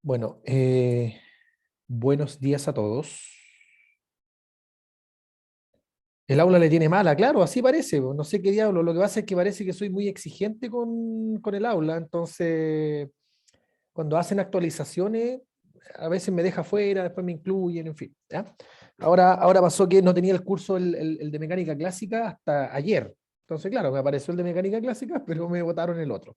Bueno, buenos días a todos. El aula le tiene mala, claro, así parece, no sé qué diablo. Lo que pasa es que parece que soy muy exigente con el aula, entonces cuando hacen actualizaciones, a veces me deja fuera, después me incluyen, en fin. ¿Ya? Ahora pasó que no tenía el curso el de mecánica clásica hasta ayer. Entonces, claro, me apareció el de mecánica clásica, pero me botaron el otro.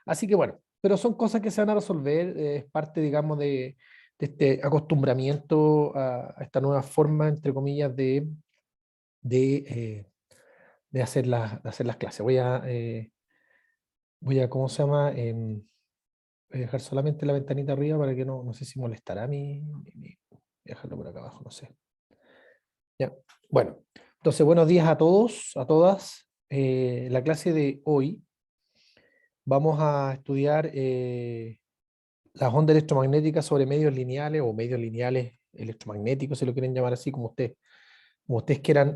Así que bueno, pero son cosas que se van a resolver, es parte, digamos, de este acostumbramiento a esta nueva forma, entre comillas, de, eh, de hacer las clases. Voy a ¿cómo se llama? Voy a dejar solamente la ventanita arriba para que no sé si molestará voy a dejarlo por acá abajo, no sé. Ya. Bueno, entonces buenos días a todos, a todas. La clase de hoy vamos a estudiar las ondas electromagnéticas sobre medios lineales o medios lineales electromagnéticos, si lo quieren llamar así, como ustedes quieran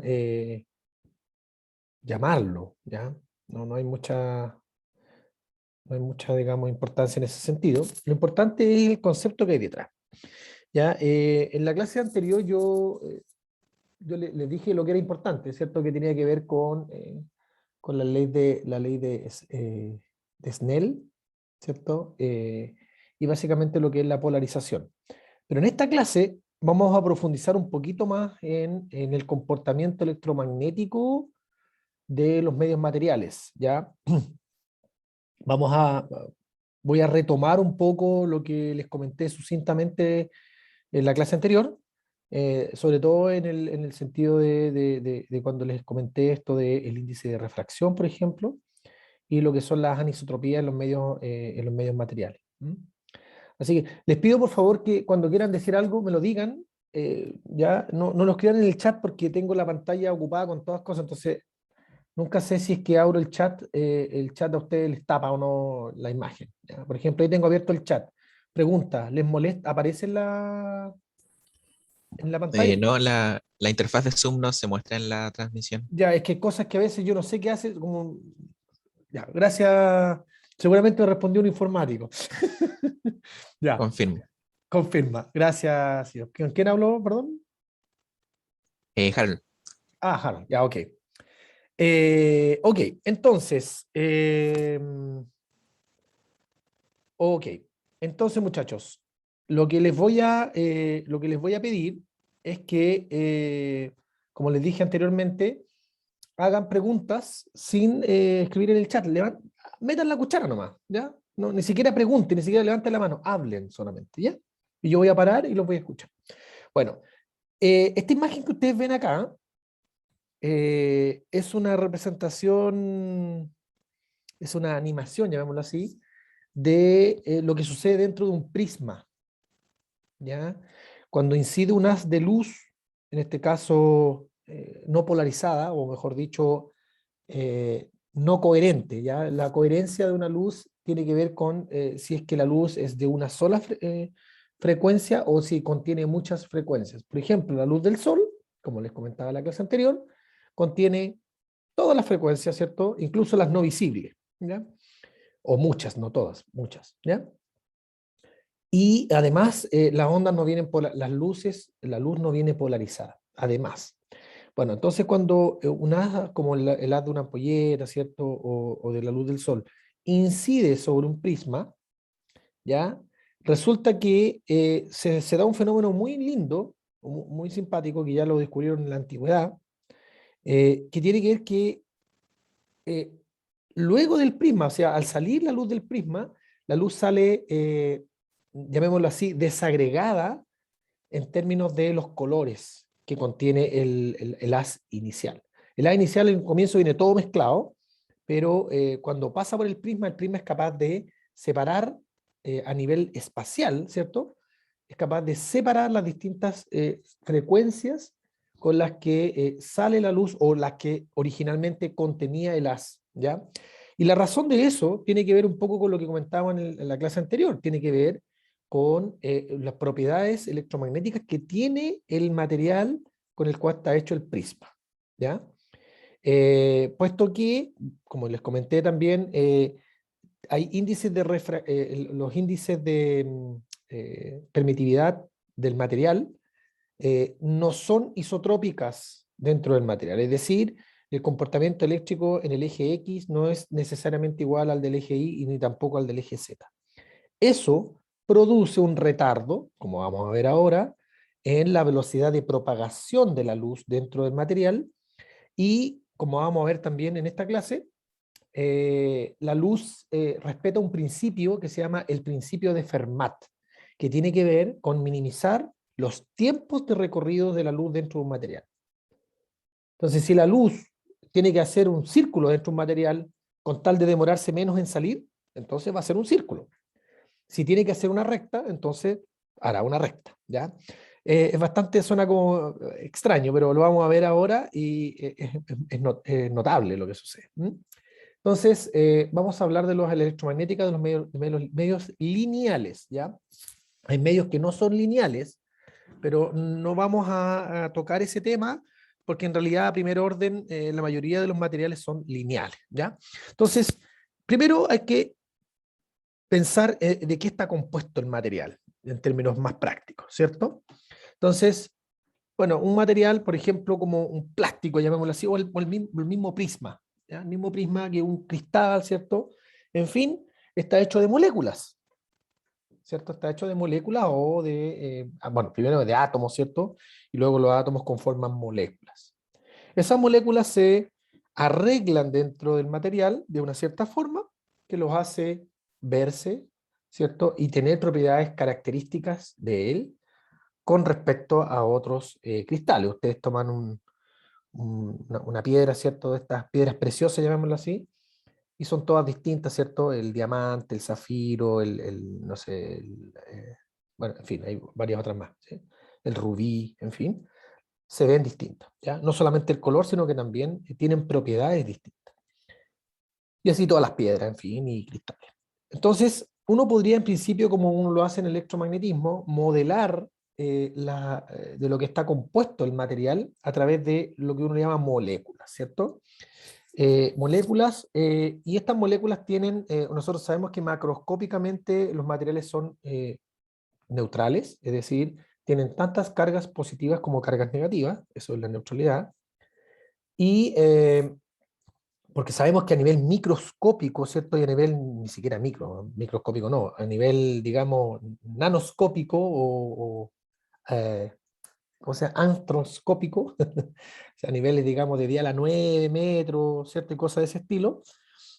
llamarlo, ¿ya? No hay mucha, digamos, importancia en ese sentido. Lo importante es el concepto que hay detrás. ¿Ya? En la clase anterior yo les dije lo que era importante, ¿cierto? Que tenía que ver con la ley de Snell, ¿cierto? Y básicamente lo que es la polarización. Pero en esta clase vamos a profundizar un poquito más en el comportamiento electromagnético de los medios materiales, ¿ya? Vamos a, Voy a retomar un poco lo que les comenté sucintamente en la clase anterior, sobre todo en el sentido de cuando les comenté esto del índice de refracción, por ejemplo, y lo que son las anisotropías en los medios materiales. ¿Mm? Así que les pido por favor que cuando quieran decir algo me lo digan, ya no lo escriban en el chat porque tengo la pantalla ocupada con todas cosas, entonces nunca sé si es que abro el chat a ustedes les tapa o no la imagen. ¿Ya? Por ejemplo, ahí tengo abierto el chat. Pregunta, ¿les molesta? ¿Aparece en la pantalla? No, la interfaz de Zoom no se muestra en la transmisión. Ya, es que hay cosas que a veces yo no sé qué hace, como, ya, gracias, seguramente me respondió un informático. Ya, Confirmo. confirma, gracias, señor. ¿Con quién habló, perdón? Harold, Ah, Harold, ya, ok. Ok, entonces, ok, entonces muchachos, lo que les voy a pedir es que, como les dije anteriormente, hagan preguntas sin escribir en el chat. Metan la cuchara nomás, ¿ya? No, ni siquiera pregunten, ni siquiera levanten la mano, hablen solamente, ¿ya? Y yo voy a parar y los voy a escuchar. Bueno, esta imagen que ustedes ven acá es una representación, es una animación, llamémoslo así, de lo que sucede dentro de un prisma, ¿ya? Cuando incide un haz de luz, en este caso no polarizada, o mejor dicho, no coherente, ¿ya? La coherencia de una luz tiene que ver con si es que la luz es de una sola frecuencia o si contiene muchas frecuencias. Por ejemplo, la luz del sol, como les comentaba en la clase anterior, contiene todas las frecuencias, ¿cierto? Incluso las no visibles, ¿ya? O muchas, no todas, muchas, ¿ya? Y además, las ondas no vienen, las luces, la luz no viene polarizada, además. Bueno, entonces cuando un haz, como el haz de una ampolleta, ¿cierto? O de la luz del sol, incide sobre un prisma, ¿ya? Resulta que se da un fenómeno muy lindo, muy simpático, que ya lo descubrieron en la antigüedad, que tiene que ver que eh, luego del prisma, o sea, al salir la luz del prisma, la luz sale, llamémoslo así, desagregada en términos de los colores que contiene el haz inicial. El haz inicial en el comienzo viene todo mezclado, pero cuando pasa por el prisma es capaz de separar a nivel espacial, ¿cierto? Es capaz de separar las distintas frecuencias con las que sale la luz o las que originalmente contenía el haz, ¿ya? Y la razón de eso tiene que ver un poco con lo que comentaba en la clase anterior, tiene que ver con las propiedades electromagnéticas que tiene el material con el cual está hecho el prisma, ¿ya? Puesto que, como les comenté también, hay índices los índices permitividad del material no son isotrópicas dentro del material. Es decir, el comportamiento eléctrico en el eje X no es necesariamente igual al del eje Y y ni tampoco al del eje Z. Eso produce un retardo, como vamos a ver ahora, en la velocidad de propagación de la luz dentro del material y, como vamos a ver también en esta clase, la luz respeta un principio que se llama el principio de Fermat, que tiene que ver con minimizar los tiempos de recorrido de la luz dentro de un material. Entonces, si la luz tiene que hacer un círculo dentro de un material con tal de demorarse menos en salir, entonces va a ser un círculo. Si tiene que hacer una recta, entonces hará una recta, ¿ya? Es bastante, suena como extraño, pero lo vamos a ver ahora y es notable lo que sucede. Entonces, vamos a hablar de los electromagnéticas de los medios lineales, ¿ya? Hay medios que no son lineales, pero no vamos a tocar ese tema porque en realidad a primer orden la mayoría de los materiales son lineales, ¿ya? Entonces, primero hay que pensar de qué está compuesto el material, en términos más prácticos, ¿cierto? Entonces, bueno, un material, por ejemplo, como un plástico, llamémoslo así, o el mismo prisma, ¿ya? El mismo prisma que un cristal, ¿cierto? En fin, está hecho de moléculas, ¿cierto? Está hecho de moléculas o de, bueno, primero de átomos, ¿cierto? Y luego los átomos conforman moléculas. Esas moléculas se arreglan dentro del material de una cierta forma que los hace verse, ¿cierto? Y tener propiedades características de él con respecto a otros cristales. Ustedes toman una piedra, ¿cierto? De estas piedras preciosas, llamémoslo así, y son todas distintas, ¿cierto? El diamante, el zafiro, no sé, bueno, en fin, hay varias otras más, ¿sí? El rubí, en fin, se ven distintas, ¿ya? No solamente el color, sino que también tienen propiedades distintas. Y así todas las piedras, en fin, y cristales. Entonces, uno podría en principio, como uno lo hace en electromagnetismo, modelar de lo que está compuesto el material a través de lo que uno llama moléculas, ¿cierto? Moléculas, y estas moléculas tienen, nosotros sabemos que macroscópicamente los materiales son neutrales, es decir, tienen tantas cargas positivas como cargas negativas, eso es la neutralidad, y porque sabemos que a nivel microscópico, ¿cierto? Y a nivel ni siquiera microscópico no, a nivel, digamos, nanoscópico o sea, antroscópico, o sea, a niveles, digamos, de dial a 9 metros, ¿cierto? Y cosas de ese estilo,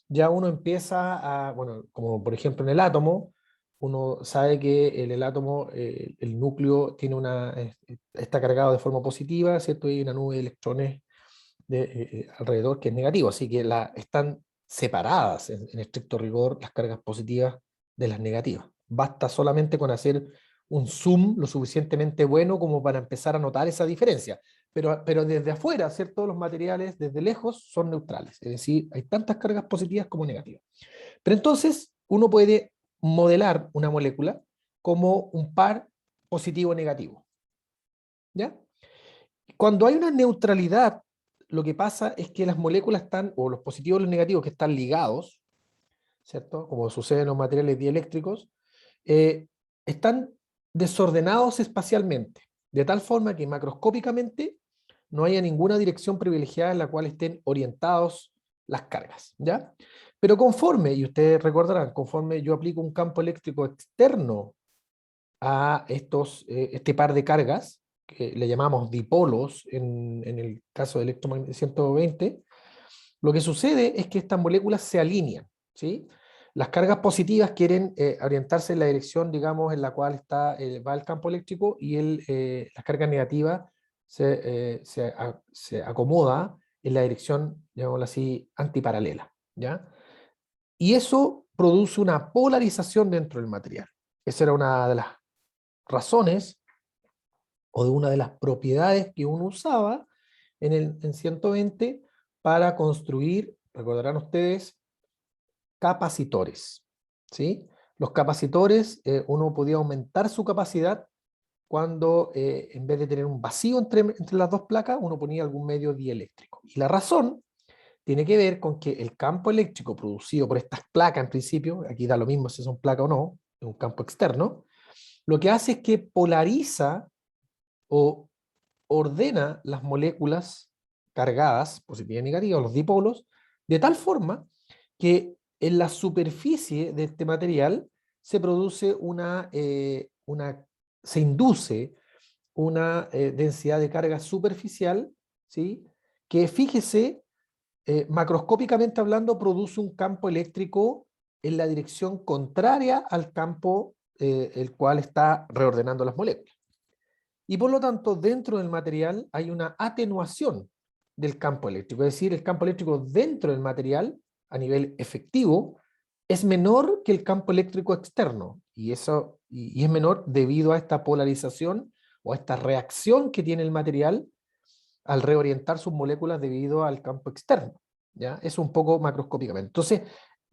ya uno empieza a, bueno, como por ejemplo en el átomo, uno sabe que el átomo, el núcleo tiene está cargado de forma positiva, ¿cierto? Y hay una nube de electrones alrededor que es negativo, así que están separadas en estricto rigor las cargas positivas de las negativas. Basta solamente con hacer un zoom lo suficientemente bueno como para empezar a notar esa diferencia. Pero desde afuera, ¿cierto? Los materiales desde lejos son neutrales, es decir, hay tantas cargas positivas como negativas. Pero entonces uno puede modelar una molécula como un par positivo-negativo, ¿ya? Cuando hay una neutralidad, lo que pasa es que las moléculas están, o los positivos y los negativos que están ligados, ¿cierto? Como sucede en los materiales dieléctricos, están desordenados espacialmente, de tal forma que macroscópicamente no haya ninguna dirección privilegiada en la cual estén orientados las cargas, ¿ya? Pero conforme, y ustedes recordarán, conforme yo aplico un campo eléctrico externo a este par de cargas, que le llamamos dipolos en el caso de electromagnetismo 120, lo que sucede es que estas moléculas se alinean, ¿sí? Las cargas positivas quieren orientarse en la dirección, digamos, en la cual va el campo eléctrico, y las cargas negativas se acomoda en la dirección, digámoslo así, antiparalela, ¿ya? Y eso produce una polarización dentro del material. Esa era una de las razones o de una de las propiedades que uno usaba en 120 para construir, recordarán ustedes, capacitores, ¿sí? Los capacitores, uno podía aumentar su capacidad cuando en vez de tener un vacío entre las dos placas, uno ponía algún medio dieléctrico. Y la razón tiene que ver con que el campo eléctrico producido por estas placas, en principio, aquí da lo mismo si son placas o no, es un campo externo, lo que hace es que polariza o ordena las moléculas cargadas, positiva y negativa, los dipolos, de tal forma que en la superficie de este material se produce se induce una densidad de carga superficial, ¿sí? Que fíjese, macroscópicamente hablando, produce un campo eléctrico en la dirección contraria al campo el cual está reordenando las moléculas. Y por lo tanto, dentro del material hay una atenuación del campo eléctrico, es decir, el campo eléctrico dentro del material, a nivel efectivo, es menor que el campo eléctrico externo, y es menor debido a esta polarización o a esta reacción que tiene el material al reorientar sus moléculas debido al campo externo. ¿Ya? Eso un poco macroscópicamente. Entonces,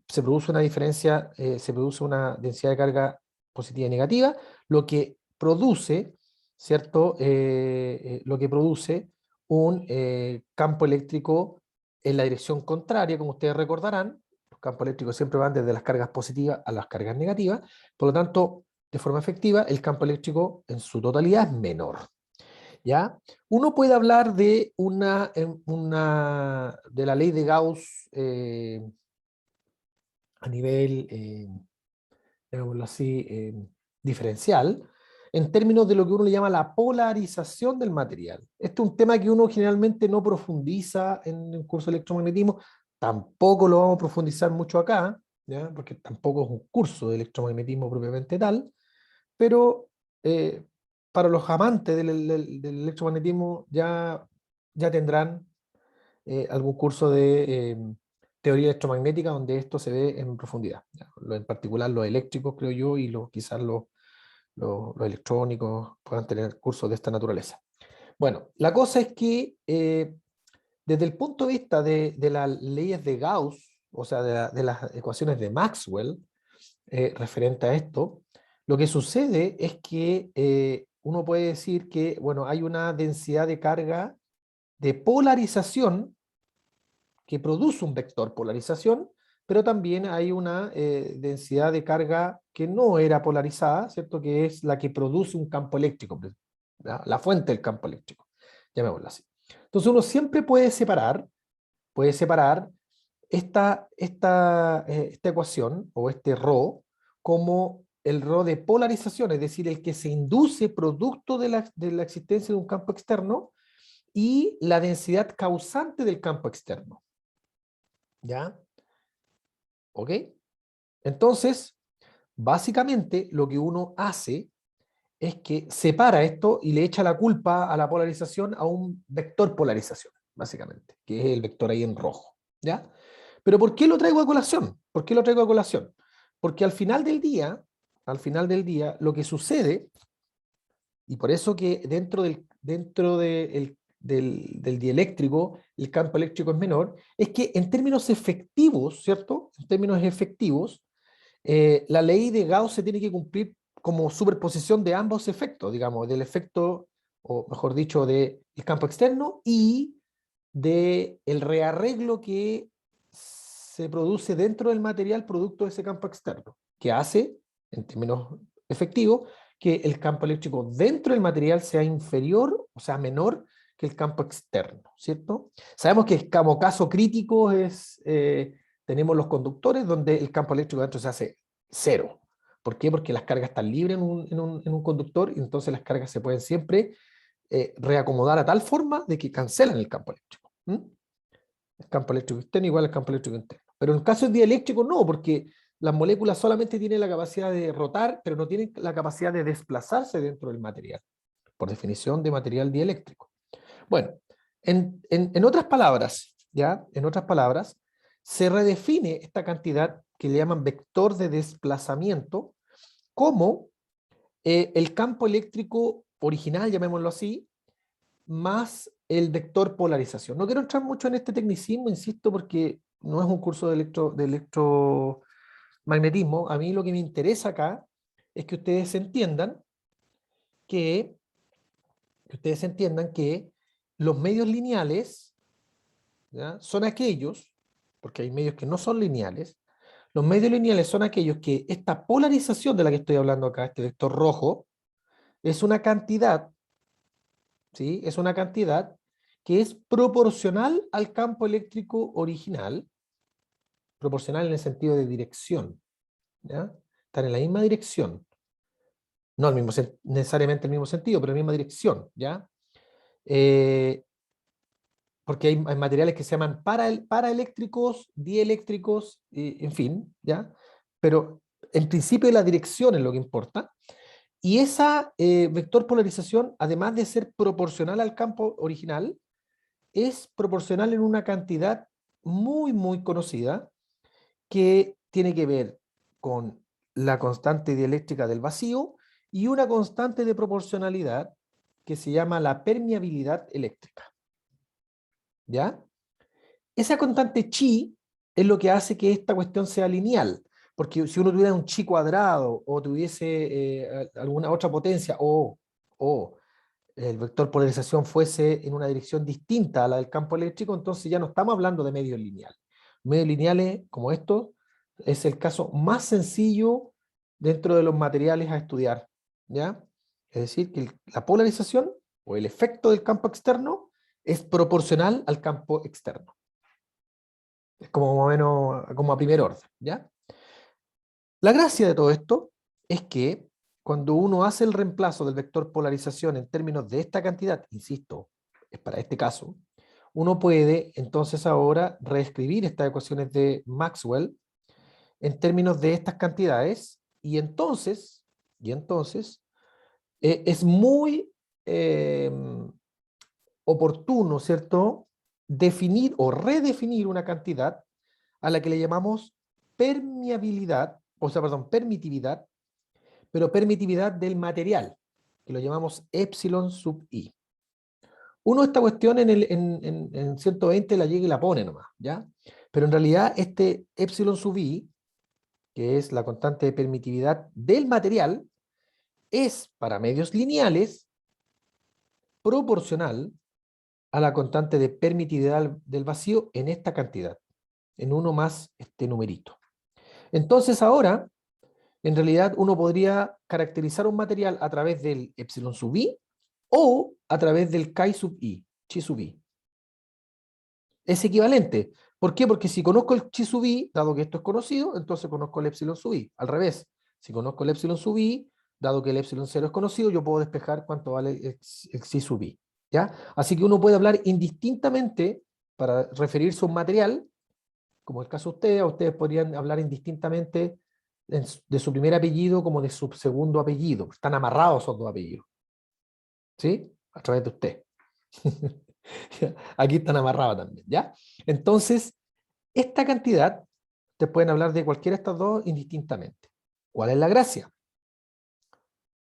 se produce una diferencia, se produce una densidad de carga positiva y negativa, lo que produce, ¿cierto? Lo que produce un campo eléctrico en la dirección contraria, como ustedes recordarán. Los campos eléctricos siempre van desde las cargas positivas a las cargas negativas, por lo tanto, de forma efectiva, el campo eléctrico en su totalidad es menor. ¿Ya? Uno puede hablar de de la ley de Gauss a nivel, digámoslo así, diferencial, en términos de lo que uno le llama la polarización del material. Este es un tema que uno generalmente no profundiza en el curso de electromagnetismo, tampoco lo vamos a profundizar mucho acá, ¿ya? Porque tampoco es un curso de electromagnetismo propiamente tal, pero para los amantes del electromagnetismo ya tendrán algún curso de teoría electromagnética donde esto se ve en profundidad. ¿Ya? En particular los eléctricos, creo yo, y quizás los electrónicos puedan tener cursos de esta naturaleza. Bueno, la cosa es que desde el punto de vista de las leyes de Gauss, o sea, de las ecuaciones de Maxwell, referente a esto, lo que sucede es que uno puede decir que, bueno, hay una densidad de carga de polarización que produce un vector polarización, pero también hay una densidad de carga que no era polarizada, ¿cierto? Que es la que produce un campo eléctrico, ¿ya? La fuente del campo eléctrico, llamémoslo así. Entonces uno siempre puede separar esta ecuación o este ρ como el ρ de polarización, es decir, el que se induce producto de la existencia de un campo externo y la densidad causante del campo externo. ¿Ya? ¿Ok? Entonces, básicamente lo que uno hace es que separa esto y le echa la culpa a la polarización a un vector polarización, básicamente, que es el vector ahí en rojo. ¿Ya? Pero ¿por qué lo traigo a colación? ¿Por qué lo traigo a colación? Porque al final del día, lo que sucede, y por eso que dentro del dieléctrico el campo eléctrico es menor, es que en términos efectivos, ¿cierto? En términos efectivos, la ley de Gauss se tiene que cumplir como superposición de ambos efectos, digamos, del efecto, o mejor dicho, del campo externo y del rearreglo que se produce dentro del material producto de ese campo externo, que hace, en términos efectivos, que el campo eléctrico dentro del material sea inferior, o sea, menor que el campo externo, ¿cierto? Sabemos que como caso crítico tenemos los conductores donde el campo eléctrico dentro se hace cero. ¿Por qué? Porque las cargas están libres en un conductor y entonces las cargas se pueden siempre reacomodar a tal forma de que cancelan el campo eléctrico. ¿Mm? El campo eléctrico externo igual al campo eléctrico interno. Pero en el caso dieléctrico no, porque las moléculas solamente tienen la capacidad de rotar, pero no tienen la capacidad de desplazarse dentro del material, por definición de material dieléctrico. Bueno, en otras palabras, ¿ya? En otras palabras, se redefine esta cantidad que le llaman vector de desplazamiento como el campo eléctrico original, llamémoslo así, más el vector polarización. No quiero entrar mucho en este tecnicismo, insisto, porque no es un curso de electromagnetismo. A mí lo que me interesa acá es que, que ustedes entiendan que los medios lineales, ¿ya? Son aquellos, porque hay medios que no son lineales, Los medios lineales son aquellos que esta polarización de la que estoy hablando acá, este vector rojo, es una cantidad, ¿sí? Es una cantidad que es proporcional al campo eléctrico original, proporcional en el sentido de dirección, ¿ya? Están en la misma dirección, no necesariamente el mismo sentido, pero en la misma dirección, ¿ya? Eh, porque hay materiales que se llaman paraeléctricos, dieléctricos, en fin, ¿ya? Pero en principio la dirección es lo que importa. Y esa vector polarización, además de ser proporcional al campo original, es proporcional en una cantidad muy, muy conocida que tiene que ver con la constante dieléctrica del vacío y una constante de proporcionalidad que se llama la permeabilidad eléctrica. ¿Ya? Esa constante chi es lo que hace que esta cuestión sea lineal, porque si uno tuviera un chi cuadrado o tuviese alguna otra potencia o el vector polarización fuese en una dirección distinta a la del campo eléctrico, entonces ya no estamos hablando de medios lineales. Medios lineales como estos es el caso más sencillo dentro de los materiales a estudiar, ¿ya? Es decir, que la polarización o el efecto del campo externo es proporcional al campo externo. Es como más o menos como a primer orden, ¿ya? La gracia de todo esto es que cuando uno hace el reemplazo del vector polarización en términos de esta cantidad, insisto, es para este caso, uno puede entonces ahora reescribir estas ecuaciones de Maxwell en términos de estas cantidades y entonces es muy eh, oportuno, ¿cierto?, definir o redefinir una cantidad a la que le llamamos permeabilidad, o sea, perdón, permitividad, pero permitividad del material, que lo llamamos epsilon sub i. Uno esta cuestión en 120 la llega y la pone nomás, ¿ya? Pero en realidad este epsilon sub i, que es la constante de permitividad del material, es para medios lineales proporcional a la constante de permitividad del vacío en esta cantidad, en uno más este numerito. Entonces ahora, en realidad uno podría caracterizar un material a través del epsilon sub i o a través del chi sub i, chi sub i. Es equivalente. ¿Por qué? Porque si conozco el chi sub i, dado que esto es conocido, entonces conozco el epsilon sub i. Al revés, si conozco el epsilon sub i, dado que el epsilon 0 es conocido, yo puedo despejar cuánto vale el chi sub i. ¿Ya? Así que uno puede hablar indistintamente para referirse a un material, como el caso de ustedes, ustedes podrían hablar indistintamente de su primer apellido como de su segundo apellido. Están amarrados esos dos apellidos. ¿Sí? A través de usted. Aquí están amarrados también, ¿ya? Entonces, esta cantidad, te pueden hablar de cualquiera de estas dos indistintamente. ¿Cuál es la gracia?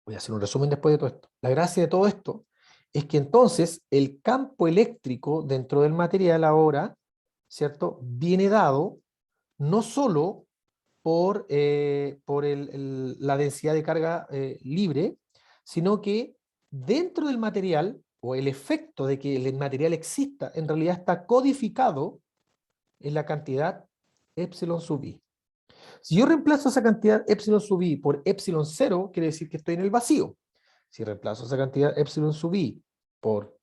Voy a hacer un resumen después de todo esto. La gracia de todo esto es que entonces el campo eléctrico dentro del material ahora, ¿cierto?, viene dado no solo por la densidad de carga libre, sino que dentro del material, o el efecto de que el material exista, en realidad está codificado en la cantidad epsilon sub i. Si yo reemplazo esa cantidad epsilon sub i por epsilon 0, quiere decir que estoy en el vacío. Si reemplazo esa cantidad epsilon sub i por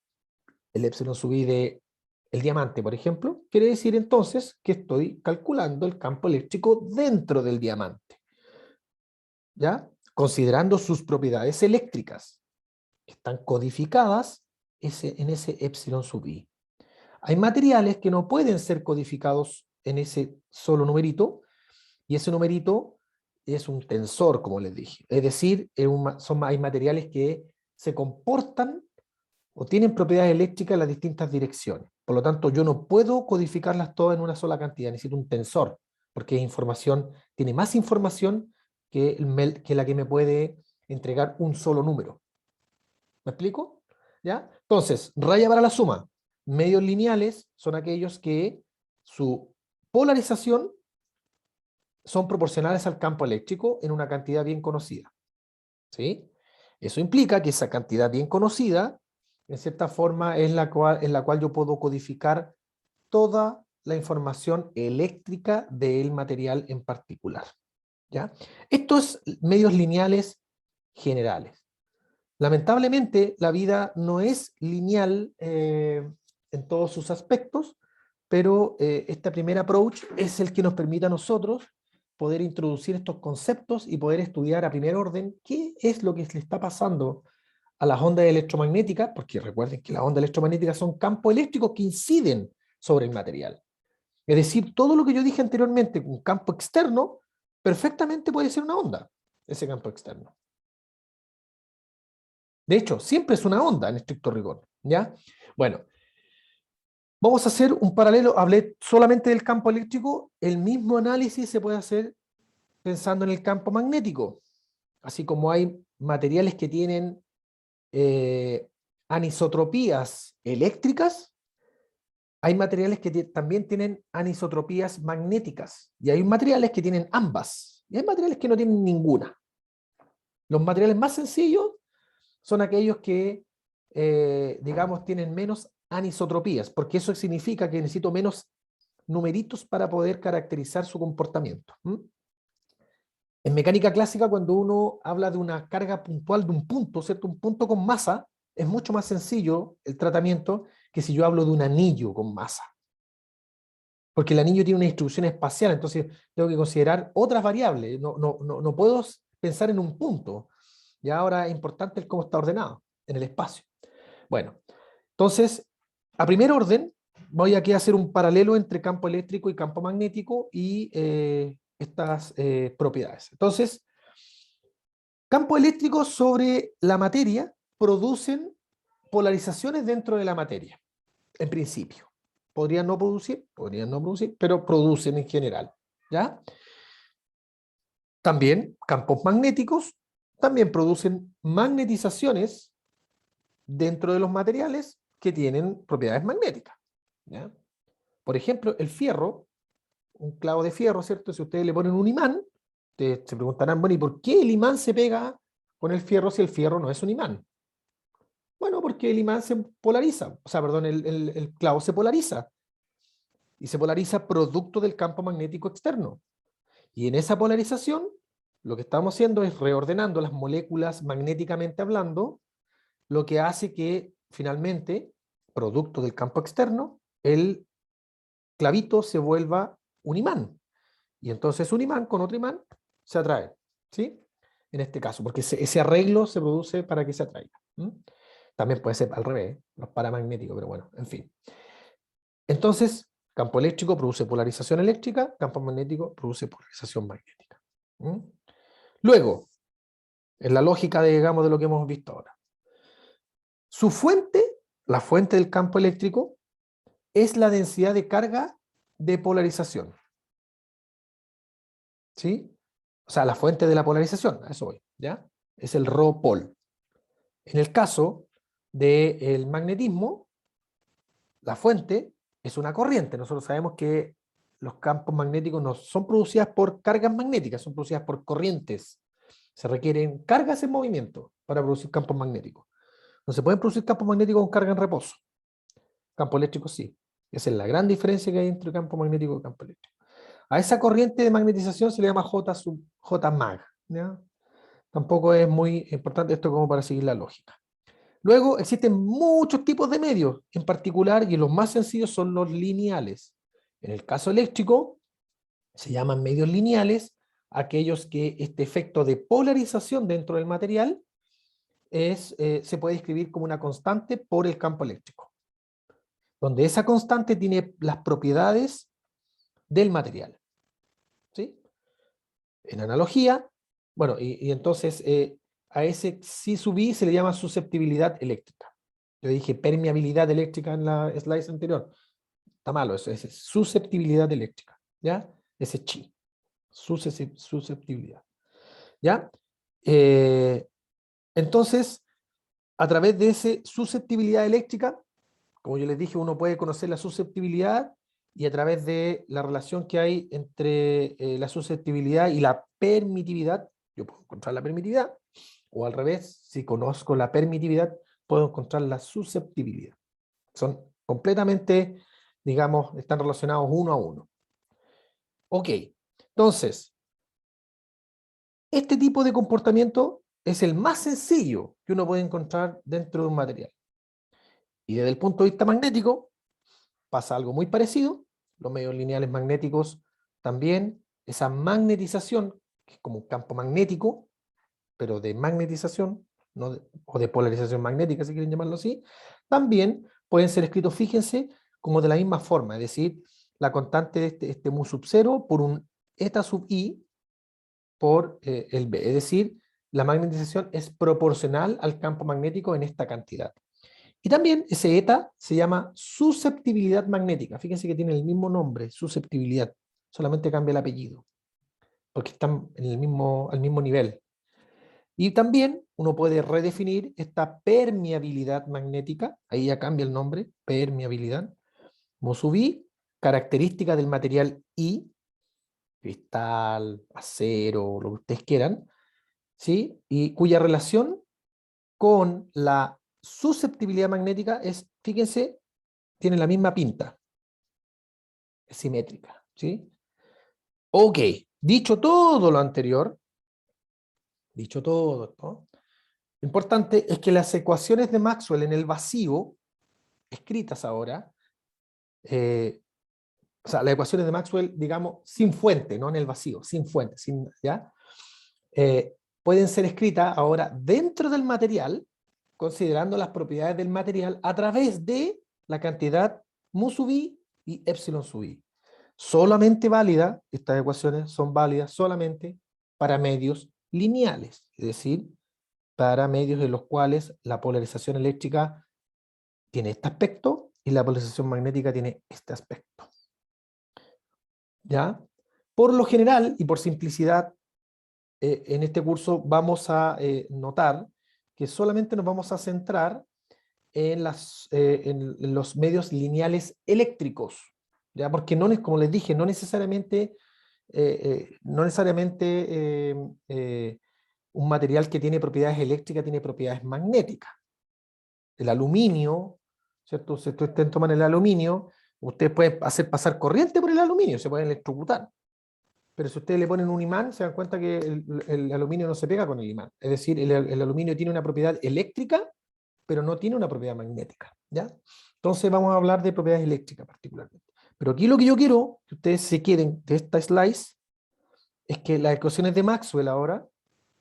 el epsilon sub i de el diamante, por ejemplo, quiere decir entonces que estoy calculando el campo eléctrico dentro del diamante, ¿ya? Considerando sus propiedades eléctricas, que están codificadas en ese epsilon sub i. Hay materiales que no pueden ser codificados en ese solo numerito, y ese numerito es un tensor, como les dije. Es decir, hay materiales que se comportan o tienen propiedades eléctricas en las distintas direcciones. Por lo tanto, yo no puedo codificarlas todas en una sola cantidad, necesito un tensor, porque tiene más información que la que me puede entregar un solo número. ¿Me explico? ¿Ya? Entonces, raya para la suma. Medios lineales son aquellos que su polarización son proporcionales al campo eléctrico en una cantidad bien conocida. ¿Sí? Eso implica que esa cantidad bien conocida, en cierta forma, es en la cual yo puedo codificar toda la información eléctrica del material en particular. ¿Ya? Estos medios lineales generales. Lamentablemente, la vida no es lineal en todos sus aspectos, pero este primer approach es el que nos permite a nosotros poder introducir estos conceptos y poder estudiar a primer orden qué es lo que le está pasando a las ondas electromagnéticas, porque recuerden que las ondas electromagnéticas son campos eléctricos que inciden sobre el material. Es decir, todo lo que yo dije anteriormente, un campo externo, perfectamente puede ser una onda, ese campo externo. De hecho, siempre es una onda en estricto rigor, ¿ya? Bueno, vamos a hacer un paralelo, hablé solamente del campo eléctrico, el mismo análisis se puede hacer pensando en el campo magnético, así como hay materiales que tienen anisotropías eléctricas, hay materiales que también tienen anisotropías magnéticas, y hay materiales que tienen ambas, y hay materiales que no tienen ninguna. Los materiales más sencillos son aquellos que, digamos, tienen menos anisotropías, porque eso significa que necesito menos numeritos para poder caracterizar su comportamiento. En mecánica clásica, cuando uno habla de una carga puntual de un punto, ¿cierto? Un punto con masa, es mucho más sencillo el tratamiento que si yo hablo de un anillo con masa. Porque el anillo tiene una distribución espacial, entonces tengo que considerar otras variables. No puedo pensar en un punto. Y ahora es importante el cómo está ordenado en el espacio. Bueno, entonces, a primer orden, voy aquí a hacer un paralelo entre campo eléctrico y campo magnético y estas propiedades. Entonces, campos eléctricos sobre la materia producen polarizaciones dentro de la materia, en principio. Podrían no producir, pero producen en general. ¿Ya? También campos magnéticos también producen magnetizaciones dentro de los materiales que tienen propiedades magnéticas. ¿Ya? Por ejemplo, el fierro, un clavo de fierro, ¿cierto? Si ustedes le ponen un imán, ustedes se preguntarán, bueno, ¿y por qué el imán se pega con el fierro si el fierro no es un imán? Bueno, porque el imán se polariza, o sea, perdón, el clavo se polariza, y se polariza producto del campo magnético externo. Y en esa polarización, lo que estamos haciendo es reordenando las moléculas magnéticamente hablando, lo que hace que finalmente, producto del campo externo, el clavito se vuelva un imán. Y entonces un imán con otro imán se atrae, ¿sí? En este caso, porque ese arreglo se produce para que se atraiga. También puede ser al revés, los paramagnéticos, pero bueno, en fin. Entonces, campo eléctrico produce polarización eléctrica, campo magnético produce polarización magnética. Luego, en la lógica de, digamos, de lo que hemos visto ahora. Su fuente, la fuente del campo eléctrico, es la densidad de carga de polarización. ¿Sí? O sea, la fuente de la polarización, a eso voy, ¿ya? Es el ρ-pol. En el caso del magnetismo, la fuente es una corriente. Nosotros sabemos que los campos magnéticos no son producidas por cargas magnéticas, son producidas por corrientes. Se requieren cargas en movimiento para producir campos magnéticos. No se pueden producir campos magnéticos con carga en reposo. Campo eléctrico sí. Esa es la gran diferencia que hay entre campo magnético y campo eléctrico. A esa corriente de magnetización se le llama Jmag. ¿Ya? Tampoco es muy importante esto como para seguir la lógica. Luego existen muchos tipos de medios, en particular, y los más sencillos son los lineales. En el caso eléctrico, se llaman medios lineales aquellos que este efecto de polarización dentro del material se puede describir como una constante por el campo eléctrico, donde esa constante tiene las propiedades del material. ¿Sí? En analogía, bueno, y entonces a ese si sub i se le llama susceptibilidad eléctrica. Yo dije permeabilidad eléctrica en la slide anterior. Está malo eso, es susceptibilidad eléctrica. ¿Ya? Ese chi. Susceptibilidad. ¿Ya? Entonces, a través de esa susceptibilidad eléctrica, como yo les dije, uno puede conocer la susceptibilidad y a través de la relación que hay entre la susceptibilidad y la permitividad, yo puedo encontrar la permitividad, o al revés, si conozco la permitividad, puedo encontrar la susceptibilidad. Son completamente digamos, están relacionados uno a uno. Ok, entonces, este tipo de comportamiento es el más sencillo que uno puede encontrar dentro de un material. Y desde el punto de vista magnético, pasa algo muy parecido. Los medios lineales magnéticos también, esa magnetización, que es como un campo magnético, pero de magnetización, no de, o de polarización magnética, si quieren llamarlo así, también pueden ser escritos, fíjense, como de la misma forma, es decir, la constante de este mu sub 0 por un eta sub i por el b, es decir, la magnetización es proporcional al campo magnético en esta cantidad. Y también ese eta se llama susceptibilidad magnética, fíjense que tiene el mismo nombre, susceptibilidad, solamente cambia el apellido, porque están en el al mismo nivel. Y también uno puede redefinir esta permeabilidad magnética, ahí ya cambia el nombre, permeabilidad, mu sub i, característica del material I, cristal, acero, lo que ustedes quieran, ¿sí? Y cuya relación con la susceptibilidad magnética es, fíjense, tiene la misma pinta, es simétrica, ¿sí? Ok, dicho todo lo anterior, dicho todo esto, lo importante es que las ecuaciones de Maxwell en el vacío, escritas ahora, o sea, las ecuaciones de Maxwell, digamos, sin fuente, no en el vacío, sin fuente, ¿ya? Pueden ser escritas ahora dentro del material, considerando las propiedades del material a través de la cantidad mu sub i y epsilon sub i. Solamente válida, estas ecuaciones son válidas solamente para medios lineales, es decir, para medios en los cuales la polarización eléctrica tiene este aspecto y la polarización magnética tiene este aspecto. ¿Ya? Por lo general, y por simplicidad, en este curso vamos a notar que solamente nos vamos a centrar en los medios lineales eléctricos, ¿ya? Porque no, como les dije, no necesariamente, un material que tiene propiedades eléctricas tiene propiedades magnéticas. El aluminio, ¿cierto? Si ustedes toman el aluminio, ustedes pueden hacer pasar corriente por el aluminio, se pueden electrocutar. Pero si ustedes le ponen un imán, se dan cuenta que el aluminio no se pega con el imán. Es decir, el aluminio tiene una propiedad eléctrica, pero no tiene una propiedad magnética, ¿ya? Entonces vamos a hablar de propiedades eléctricas particularmente. Pero aquí lo que yo quiero que ustedes se queden de esta slice es que las ecuaciones de Maxwell ahora,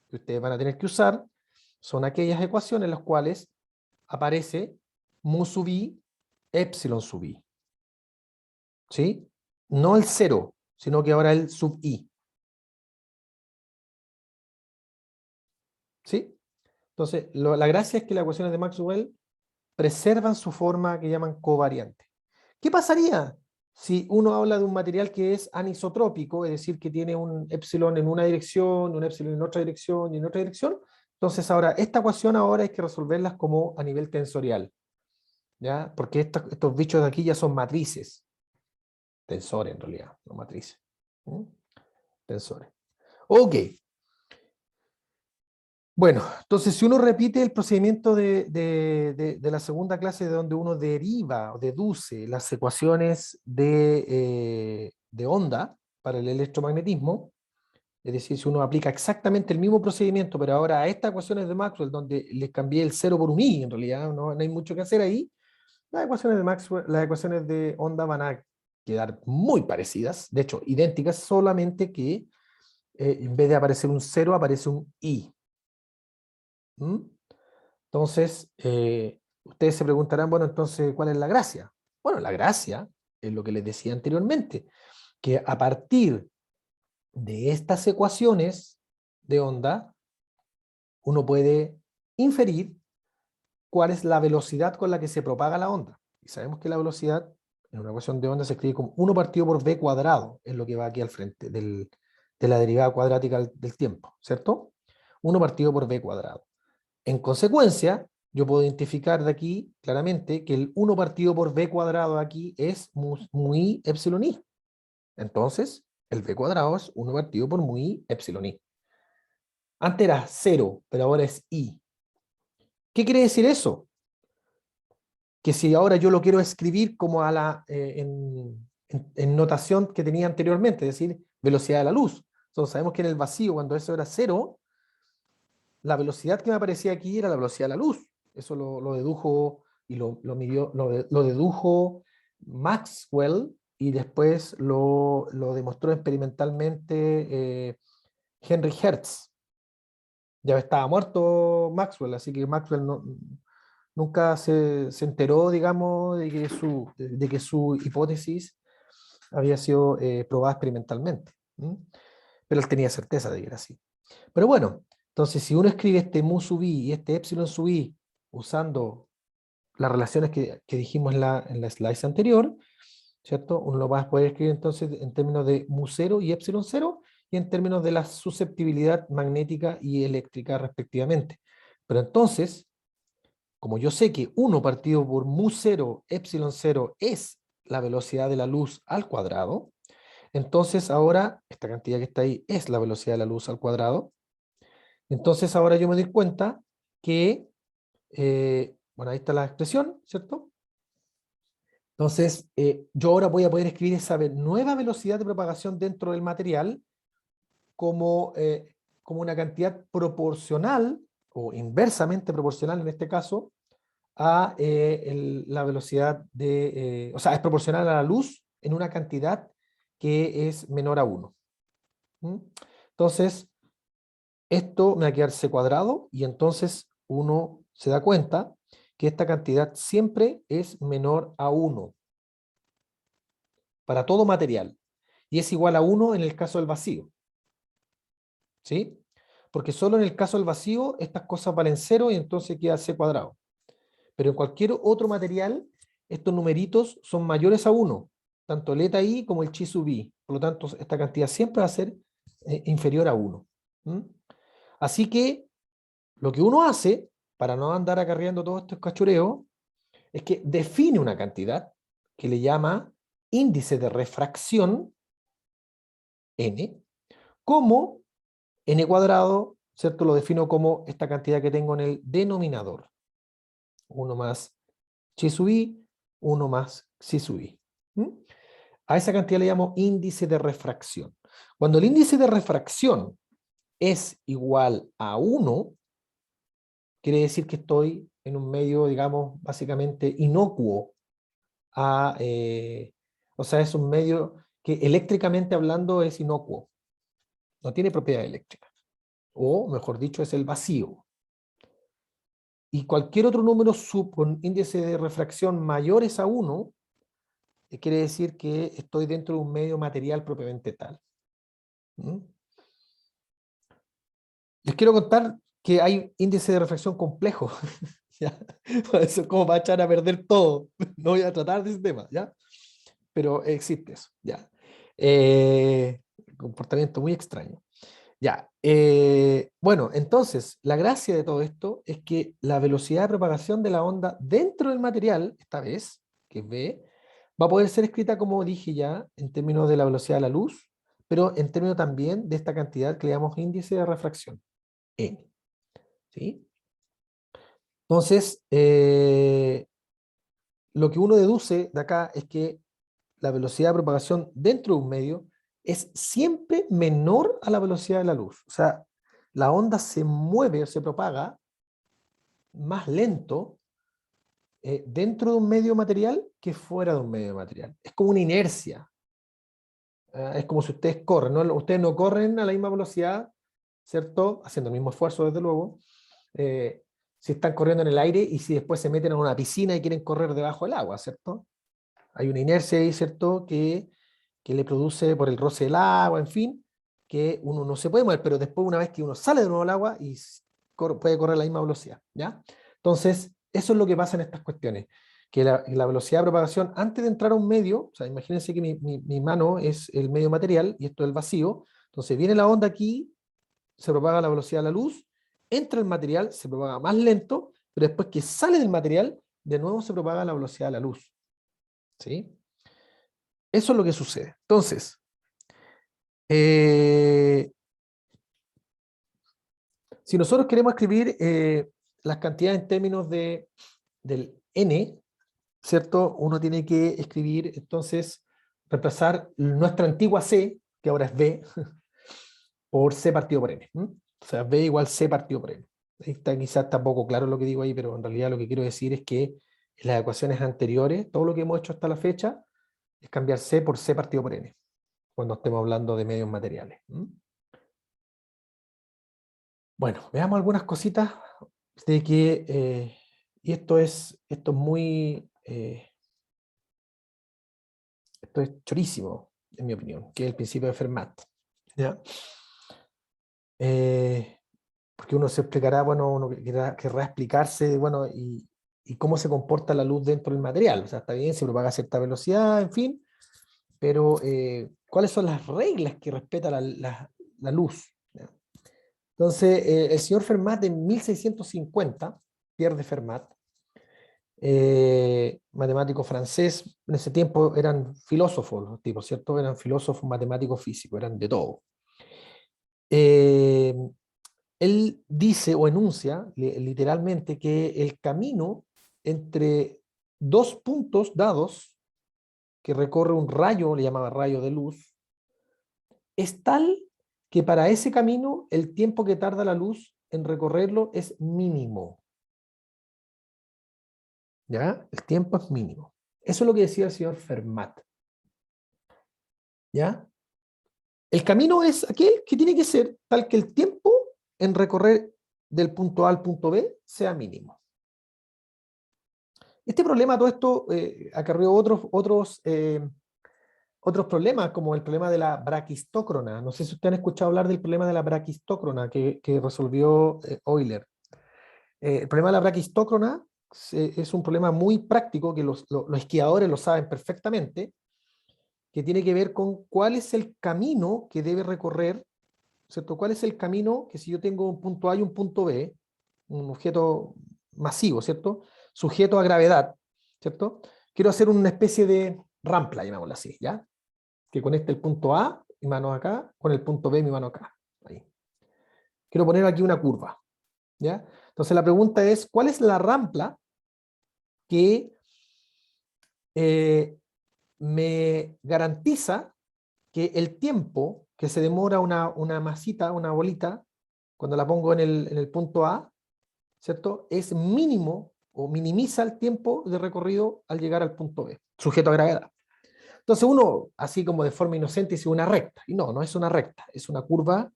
que ustedes van a tener que usar, son aquellas ecuaciones en las cuales aparece mu sub i, epsilon sub i. ¿Sí? No el cero, sino que ahora el sub i. ¿Sí? Entonces, la gracia es que las ecuaciones de Maxwell preservan su forma que llaman covariante. ¿Qué pasaría si uno habla de un material que es anisotrópico, es decir, que tiene un epsilon en una dirección, un epsilon en otra dirección y en otra dirección? Entonces ahora, esta ecuación ahora hay que resolverlas como a nivel tensorial, ¿ya? Porque estos bichos de aquí ya son matrices, tensores en realidad, no matrices. ¿Mm? Tensores. Ok. Bueno, entonces si uno repite el procedimiento de la segunda clase, de donde uno deriva o deduce las ecuaciones de onda para el electromagnetismo, es decir, si uno aplica exactamente el mismo procedimiento, pero ahora a estas ecuaciones de Maxwell, donde les cambié el 0 por un i, en realidad no hay mucho que hacer ahí, las ecuaciones de Maxwell, las ecuaciones de onda van a quedar muy parecidas, de hecho, idénticas, solamente que en vez de aparecer un 0, aparece un i. ¿Mm? Entonces, ustedes se preguntarán, bueno, entonces, ¿cuál es la gracia? Bueno, la gracia es lo que les decía anteriormente, que a partir de estas ecuaciones de onda, uno puede inferir cuál es la velocidad con la que se propaga la onda. Y sabemos que la velocidad en una ecuación de onda se escribe como 1 partido por v cuadrado, es lo que va aquí al frente de la derivada cuadrática del tiempo, ¿cierto? 1 partido por v cuadrado. En consecuencia, yo puedo identificar de aquí claramente que el 1 partido por v cuadrado aquí es mu i epsilon i. Entonces, el v cuadrado es 1 partido por mu i epsilon i. Antes era 0, pero ahora es i. ¿Qué quiere decir eso? que si ahora yo lo quiero escribir como en notación que tenía anteriormente, es decir, velocidad de la luz. Entonces sabemos que en el vacío, cuando eso era 0, la velocidad que me aparecía aquí era la velocidad de la luz. Eso lo dedujo y lo midió, lo dedujo Maxwell y después lo demostró experimentalmente Henry Hertz. Ya estaba muerto Maxwell, así que Maxwell nunca se enteró, digamos, de que su hipótesis había sido probada experimentalmente. ¿Mm? Pero él tenía certeza de que era así. Pero bueno, entonces si uno escribe este mu sub i y este epsilon sub i usando las relaciones que dijimos en la slide anterior, ¿cierto? Uno lo va a poder escribir entonces en términos de mu 0 y epsilon 0 y en términos de la susceptibilidad magnética y eléctrica respectivamente. Pero entonces, como yo sé que 1 partido por mu 0, epsilon 0 es la velocidad de la luz al cuadrado, entonces ahora esta cantidad que está ahí es la velocidad de la luz al cuadrado. Entonces ahora yo me doy cuenta que, bueno, ahí está la expresión, ¿cierto? Entonces, yo ahora voy a poder escribir esa nueva velocidad de propagación dentro del material como, como una cantidad proporcional, o inversamente proporcional en este caso, a la velocidad o sea, es proporcional a la luz en una cantidad que es menor a 1. ¿Mm? Entonces, esto me va a quedar c cuadrado y entonces uno se da cuenta que esta cantidad siempre es menor a 1 para todo material y es igual a 1 en el caso del vacío. ¿Sí? Porque solo en el caso del vacío estas cosas valen 0 y entonces queda c cuadrado. Pero en cualquier otro material estos numeritos son mayores a 1, tanto el eta i como el chi sub i. Por lo tanto, esta cantidad siempre va a ser inferior a 1. ¿Mm? Así que lo que uno hace, para no andar acarreando todos estos cachureos, es que define una cantidad que le llama índice de refracción, n, como n cuadrado, ¿cierto? Lo defino como esta cantidad que tengo en el denominador. 1 más chi sub i, 1 más xi sub i. ¿Mm? A esa cantidad le llamo índice de refracción. Cuando el índice de refracción es igual a 1, quiere decir que estoy en un medio, digamos, básicamente inocuo. O sea, es un medio que eléctricamente hablando es inocuo. No tiene propiedad eléctrica. O, mejor dicho, es el vacío. Y cualquier otro número con índice de refracción mayores a 1, quiere decir que estoy dentro de un medio material propiamente tal. ¿Mm? Les quiero contar que hay índice de refracción complejo. ¿Ya? Por eso, como va a echar a perder todo. No voy a tratar de ese tema, ¿ya? Pero existe eso, ¿ya? Comportamiento muy extraño. Ya, bueno, entonces, la gracia de todo esto es que la velocidad de propagación de la onda dentro del material, esta vez, que es v, va a poder ser escrita, como dije ya, en términos de la velocidad de la luz, pero en términos también de esta cantidad que le llamamos índice de refracción, n. ¿Sí? Entonces, lo que uno deduce de acá es que la velocidad de propagación dentro de un medio es siempre menor a la velocidad de la luz. O sea, la onda se mueve o se propaga más lento dentro de un medio material que fuera de un medio material. Es como una inercia. Es como si ustedes corren, ¿no? Ustedes no corren a la misma velocidad, ¿cierto? Haciendo el mismo esfuerzo, desde luego. Si están corriendo en el aire y si después se meten en una piscina y quieren correr debajo del agua, ¿cierto? Hay una inercia ahí, ¿cierto? Que le produce por el roce del agua, en fin, que uno no se puede mover, pero después una vez que uno sale de nuevo al agua y puede correr a la misma velocidad, ¿ya? Entonces, eso es lo que pasa en estas cuestiones, que la velocidad de propagación antes de entrar a un medio, o sea, imagínense que mi mano es el medio material y esto es el vacío, entonces viene la onda aquí, se propaga a la velocidad de la luz, entra el material, se propaga más lento, pero después que sale del material, de nuevo se propaga a la velocidad de la luz, ¿sí? Eso es lo que sucede. Entonces, si nosotros queremos escribir las cantidades en términos del n, ¿cierto? Uno tiene que escribir, entonces, reemplazar nuestra antigua C, que ahora es B, por C partido por N. ¿M? O sea, B igual C partido por N. Ahí está, quizás está poco claro lo que digo ahí, pero en realidad lo que quiero decir es que en las ecuaciones anteriores, todo lo que hemos hecho hasta la fecha es cambiar C por C partido por N, cuando estemos hablando de medios materiales. ¿M? Bueno, veamos algunas cositas de que, y esto es muy, esto es chorísimo, en mi opinión, que es el principio de Fermat. ¿Ya? Porque uno se explicará, bueno, uno querrá explicarse, bueno, y cómo se comporta la luz dentro del material. O sea, está bien, se propaga a cierta velocidad, en fin, pero ¿cuáles son las reglas que respeta la luz? ¿Ya? Entonces, el señor Fermat en 1650, Pierre de Fermat, matemático francés, en ese tiempo eran filósofos los tipos, ¿cierto? Eran filósofos, matemáticos, físicos, eran de todo. Eh, Él dice o enuncia literalmente que el camino entre dos puntos dados que recorre un rayo, le llamaba rayo de luz, es tal que para ese camino el tiempo que tarda la luz en recorrerlo es mínimo. ¿Ya? El tiempo es mínimo. Eso es lo que decía el señor Fermat. ¿Ya? El camino es aquel que tiene que ser tal que el tiempo en recorrer del punto A al punto B sea mínimo. Este problema, todo esto, acarreó otros problemas, como el problema de la braquistócrona. No sé si ustedes han escuchado hablar del problema de la braquistócrona que resolvió Euler. El problema de la braquistócrona es un problema muy práctico que los esquiadores lo saben perfectamente, que tiene que ver con cuál es el camino que debe recorrer, ¿cierto? ¿Cuál es el camino que si yo tengo un punto A y un punto B, un objeto masivo, ¿cierto? Sujeto a gravedad, ¿cierto? Quiero hacer una especie de rampla, llamémoslo así, ¿ya? Que conecte el punto A, mi mano acá, con el punto B, mi mano acá. Ahí. Quiero poner aquí una curva, ¿ya? Entonces la pregunta es, ¿cuál es la rampla que me garantiza que el tiempo que se demora una masita, una bolita, cuando la pongo en el punto A, ¿cierto? Es mínimo o minimiza el tiempo de recorrido al llegar al punto B, sujeto a gravedad. Entonces uno, así como de forma inocente, dice una recta. Y no, no es una recta, es una curva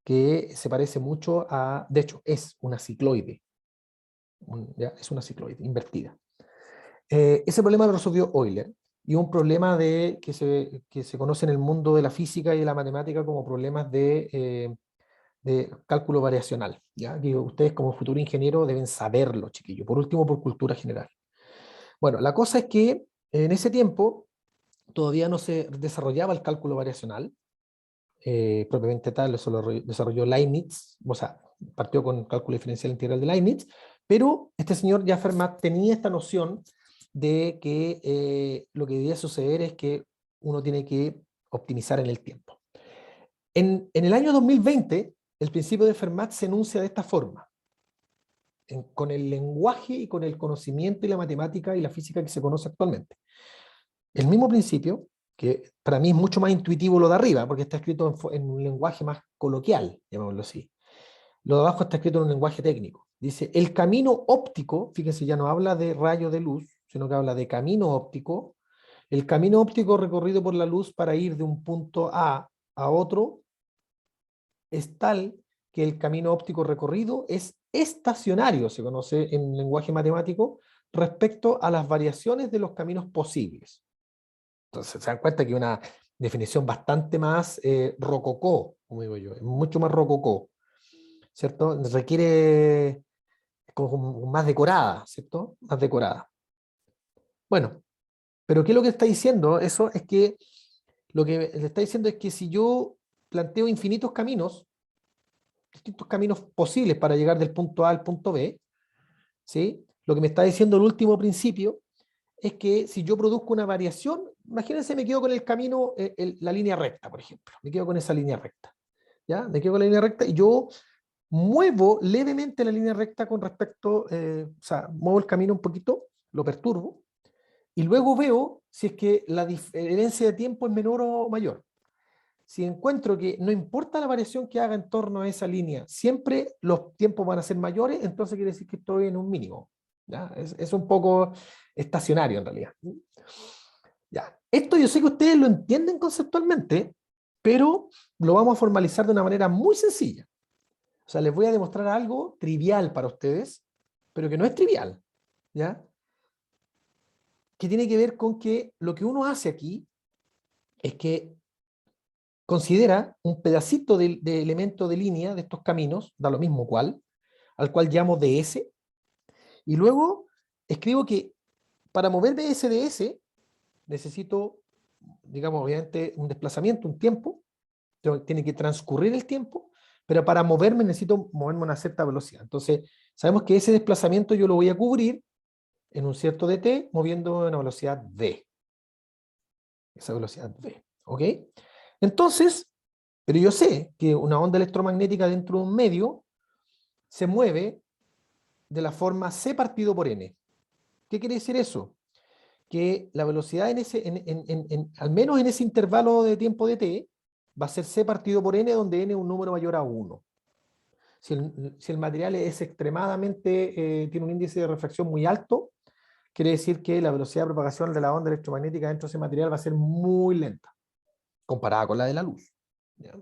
que se parece mucho a, de hecho, es una cicloide. ¿Ya? Es una cicloide invertida. Ese problema lo resolvió Euler, y un problema que se conoce en el mundo de la física y de la matemática como problemas de cálculo variacional. ¿Ya? Que ustedes como futuro ingeniero deben saberlo, chiquillos. Por último, por cultura general. Bueno, la cosa es que en ese tiempo todavía no se desarrollaba el cálculo variacional, propiamente tal, eso lo desarrolló Leibniz, o sea, partió con cálculo diferencial integral de Leibniz, pero este señor ya Fermat tenía esta noción de que lo que debía suceder es que uno tiene que optimizar en el tiempo. En el año 2020, el principio de Fermat se enuncia de esta forma, con el lenguaje y con el conocimiento y la matemática y la física que se conoce actualmente. El mismo principio, que para mí es mucho más intuitivo lo de arriba, porque está escrito en un lenguaje más coloquial, llamémoslo así. Lo de abajo está escrito en un lenguaje técnico. Dice, el camino óptico, fíjense, ya no habla de rayo de luz, sino que habla de camino óptico. El camino óptico recorrido por la luz para ir de un punto a otro es tal que el camino óptico recorrido es estacionario, se conoce en lenguaje matemático, respecto a las variaciones de los caminos posibles. Entonces se dan cuenta que una definición bastante más rococó, como digo yo, es mucho más rococó, ¿cierto? Requiere como más decorada, ¿cierto? Más decorada. Bueno, pero ¿qué es lo que está diciendo? Eso es que lo que le está diciendo es que si yo planteo infinitos caminos, distintos caminos posibles para llegar del punto A al punto B, ¿sí? Lo que me está diciendo el último principio es que si yo produzco una variación, imagínense, me quedo con el camino, la línea recta, por ejemplo, me quedo con esa línea recta, ¿ya? Me quedo con la línea recta y yo muevo levemente la línea recta con respecto, o sea, muevo el camino un poquito, lo perturbo, y luego veo si es que la diferencia de tiempo es menor o mayor. Si encuentro que no importa la variación que haga en torno a esa línea, siempre los tiempos van a ser mayores, entonces quiere decir que estoy en un mínimo. ¿Ya? Es un poco estacionario en realidad. Ya. Esto yo sé que ustedes lo entienden conceptualmente, pero lo vamos a formalizar de una manera muy sencilla. O sea, les voy a demostrar algo trivial para ustedes, pero que no es trivial, ¿ya? Que tiene que ver con que lo que uno hace aquí es que considera un pedacito de elemento de línea de estos caminos, da lo mismo cuál, al cual llamo ds, y luego escribo que para moverme ese ds necesito, digamos, obviamente un desplazamiento, un tiempo, tiene que transcurrir el tiempo, pero para moverme necesito moverme a una cierta velocidad. Entonces, sabemos que ese desplazamiento yo lo voy a cubrir en un cierto dt, moviendo a una velocidad v. Esa velocidad v, ¿ok? Entonces, pero yo sé que una onda electromagnética dentro de un medio se mueve de la forma c partido por n. ¿Qué quiere decir eso? Que la velocidad al menos en ese intervalo de tiempo de t, va a ser c partido por n, donde n es un número mayor a 1. Si el material es extremadamente, tiene un índice de refracción muy alto, quiere decir que la velocidad de propagación de la onda electromagnética dentro de ese material va a ser muy lenta, comparada con la de la luz. ¿Ya?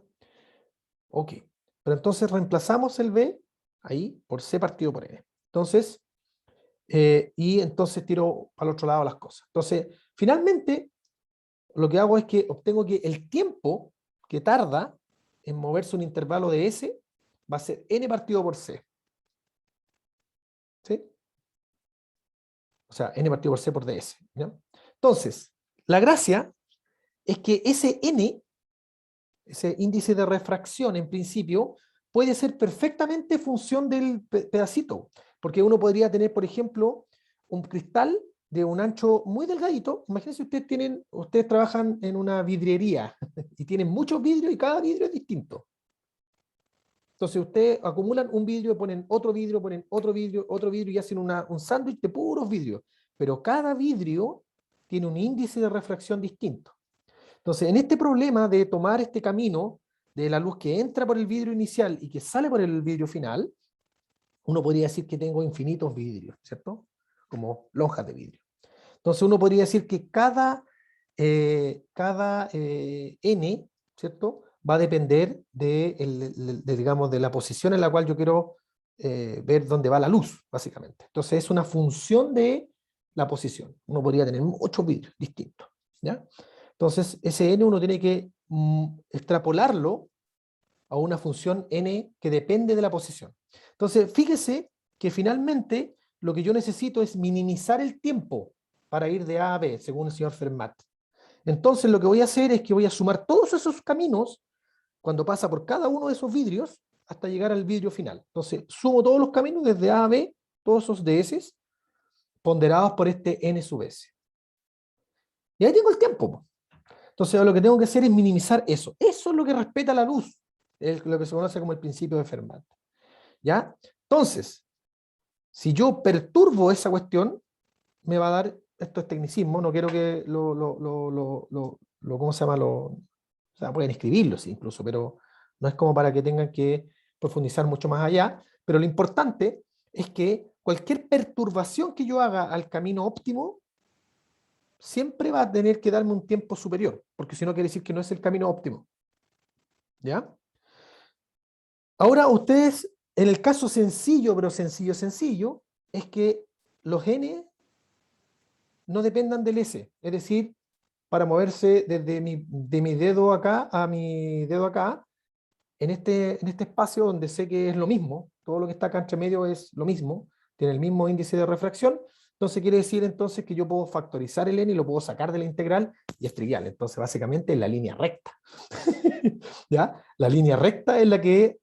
Ok, pero entonces reemplazamos el v ahí por c partido por n. Entonces, y entonces tiro para el otro lado las cosas. Entonces, finalmente, lo que hago es que obtengo que el tiempo que tarda en moverse un intervalo de S va a ser n partido por C. ¿Sí? O sea, n partido por C por ds. ¿Ya? Entonces, la gracia es que ese n, ese índice de refracción en principio, puede ser perfectamente función del pedacito. Porque uno podría tener, por ejemplo, un cristal de un ancho muy delgadito. Imagínense, ustedes trabajan en una vidriería y tienen muchos vidrios y cada vidrio es distinto. Entonces ustedes acumulan un vidrio, ponen otro vidrio y hacen un sándwich de puros vidrios. Pero cada vidrio tiene un índice de refracción distinto. Entonces, en este problema de tomar este camino de la luz que entra por el vidrio inicial y que sale por el vidrio final, uno podría decir que tengo infinitos vidrios, ¿cierto? Como lonjas de vidrio. Entonces uno podría decir que cada n, ¿cierto? Va a depender digamos, de la posición en la cual yo quiero ver dónde va la luz, básicamente. Entonces es una función de la posición. Uno podría tener 8 vidrios distintos, ¿ya? Entonces ese n uno tiene que extrapolarlo a una función n que depende de la posición. Entonces, fíjese que finalmente lo que yo necesito es minimizar el tiempo para ir de A a B, según el señor Fermat. Entonces, lo que voy a hacer es que voy a sumar todos esos caminos cuando pasa por cada uno de esos vidrios hasta llegar al vidrio final. Entonces, sumo todos los caminos desde A a B, todos esos ds, ponderados por este n sub s. Y ahí tengo el tiempo. Entonces, lo que tengo que hacer es minimizar eso. Eso es lo que respeta la luz, lo que se conoce como el principio de Fermat. ¿Ya? Entonces, si yo perturbo esa cuestión, me va a dar, esto es tecnicismo, no quiero que ¿cómo se llama? O sea, pueden escribirlo, sí, incluso, pero no es como para que tengan que profundizar mucho más allá, pero lo importante es que cualquier perturbación que yo haga al camino óptimo, siempre va a tener que darme un tiempo superior, porque si no quiere decir que no es el camino óptimo. ¿Ya? Ahora ustedes, en el caso sencillo, pero sencillo, es que los n no dependan del s. Es decir, para moverse desde de mi dedo acá a mi dedo acá, en este espacio donde sé que es lo mismo, todo lo que está acá entre medio es lo mismo, tiene el mismo índice de refracción, entonces quiere decir entonces que yo puedo factorizar el n y lo puedo sacar de la integral y es trivial. Entonces básicamente es la línea recta. ¿Ya? La línea recta es la que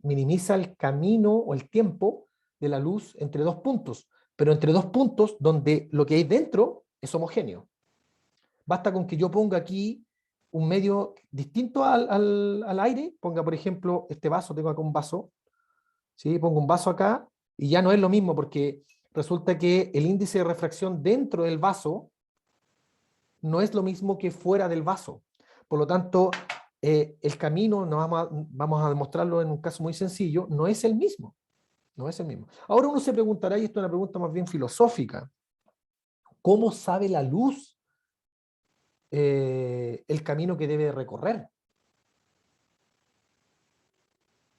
minimiza el camino o el tiempo de la luz entre dos puntos, pero entre dos puntos donde lo que hay dentro es homogéneo. Basta con que yo ponga aquí un medio distinto al aire, ponga por ejemplo este vaso, tengo acá un vaso, ¿sí? Pongo un vaso acá y ya no es lo mismo porque resulta que el índice de refracción dentro del vaso no es lo mismo que fuera del vaso. Por lo tanto, el camino, vamos a demostrarlo en un caso muy sencillo, no es el mismo. No es el mismo. Ahora uno se preguntará, y esto es una pregunta más bien filosófica, ¿cómo sabe la luz el camino que debe recorrer?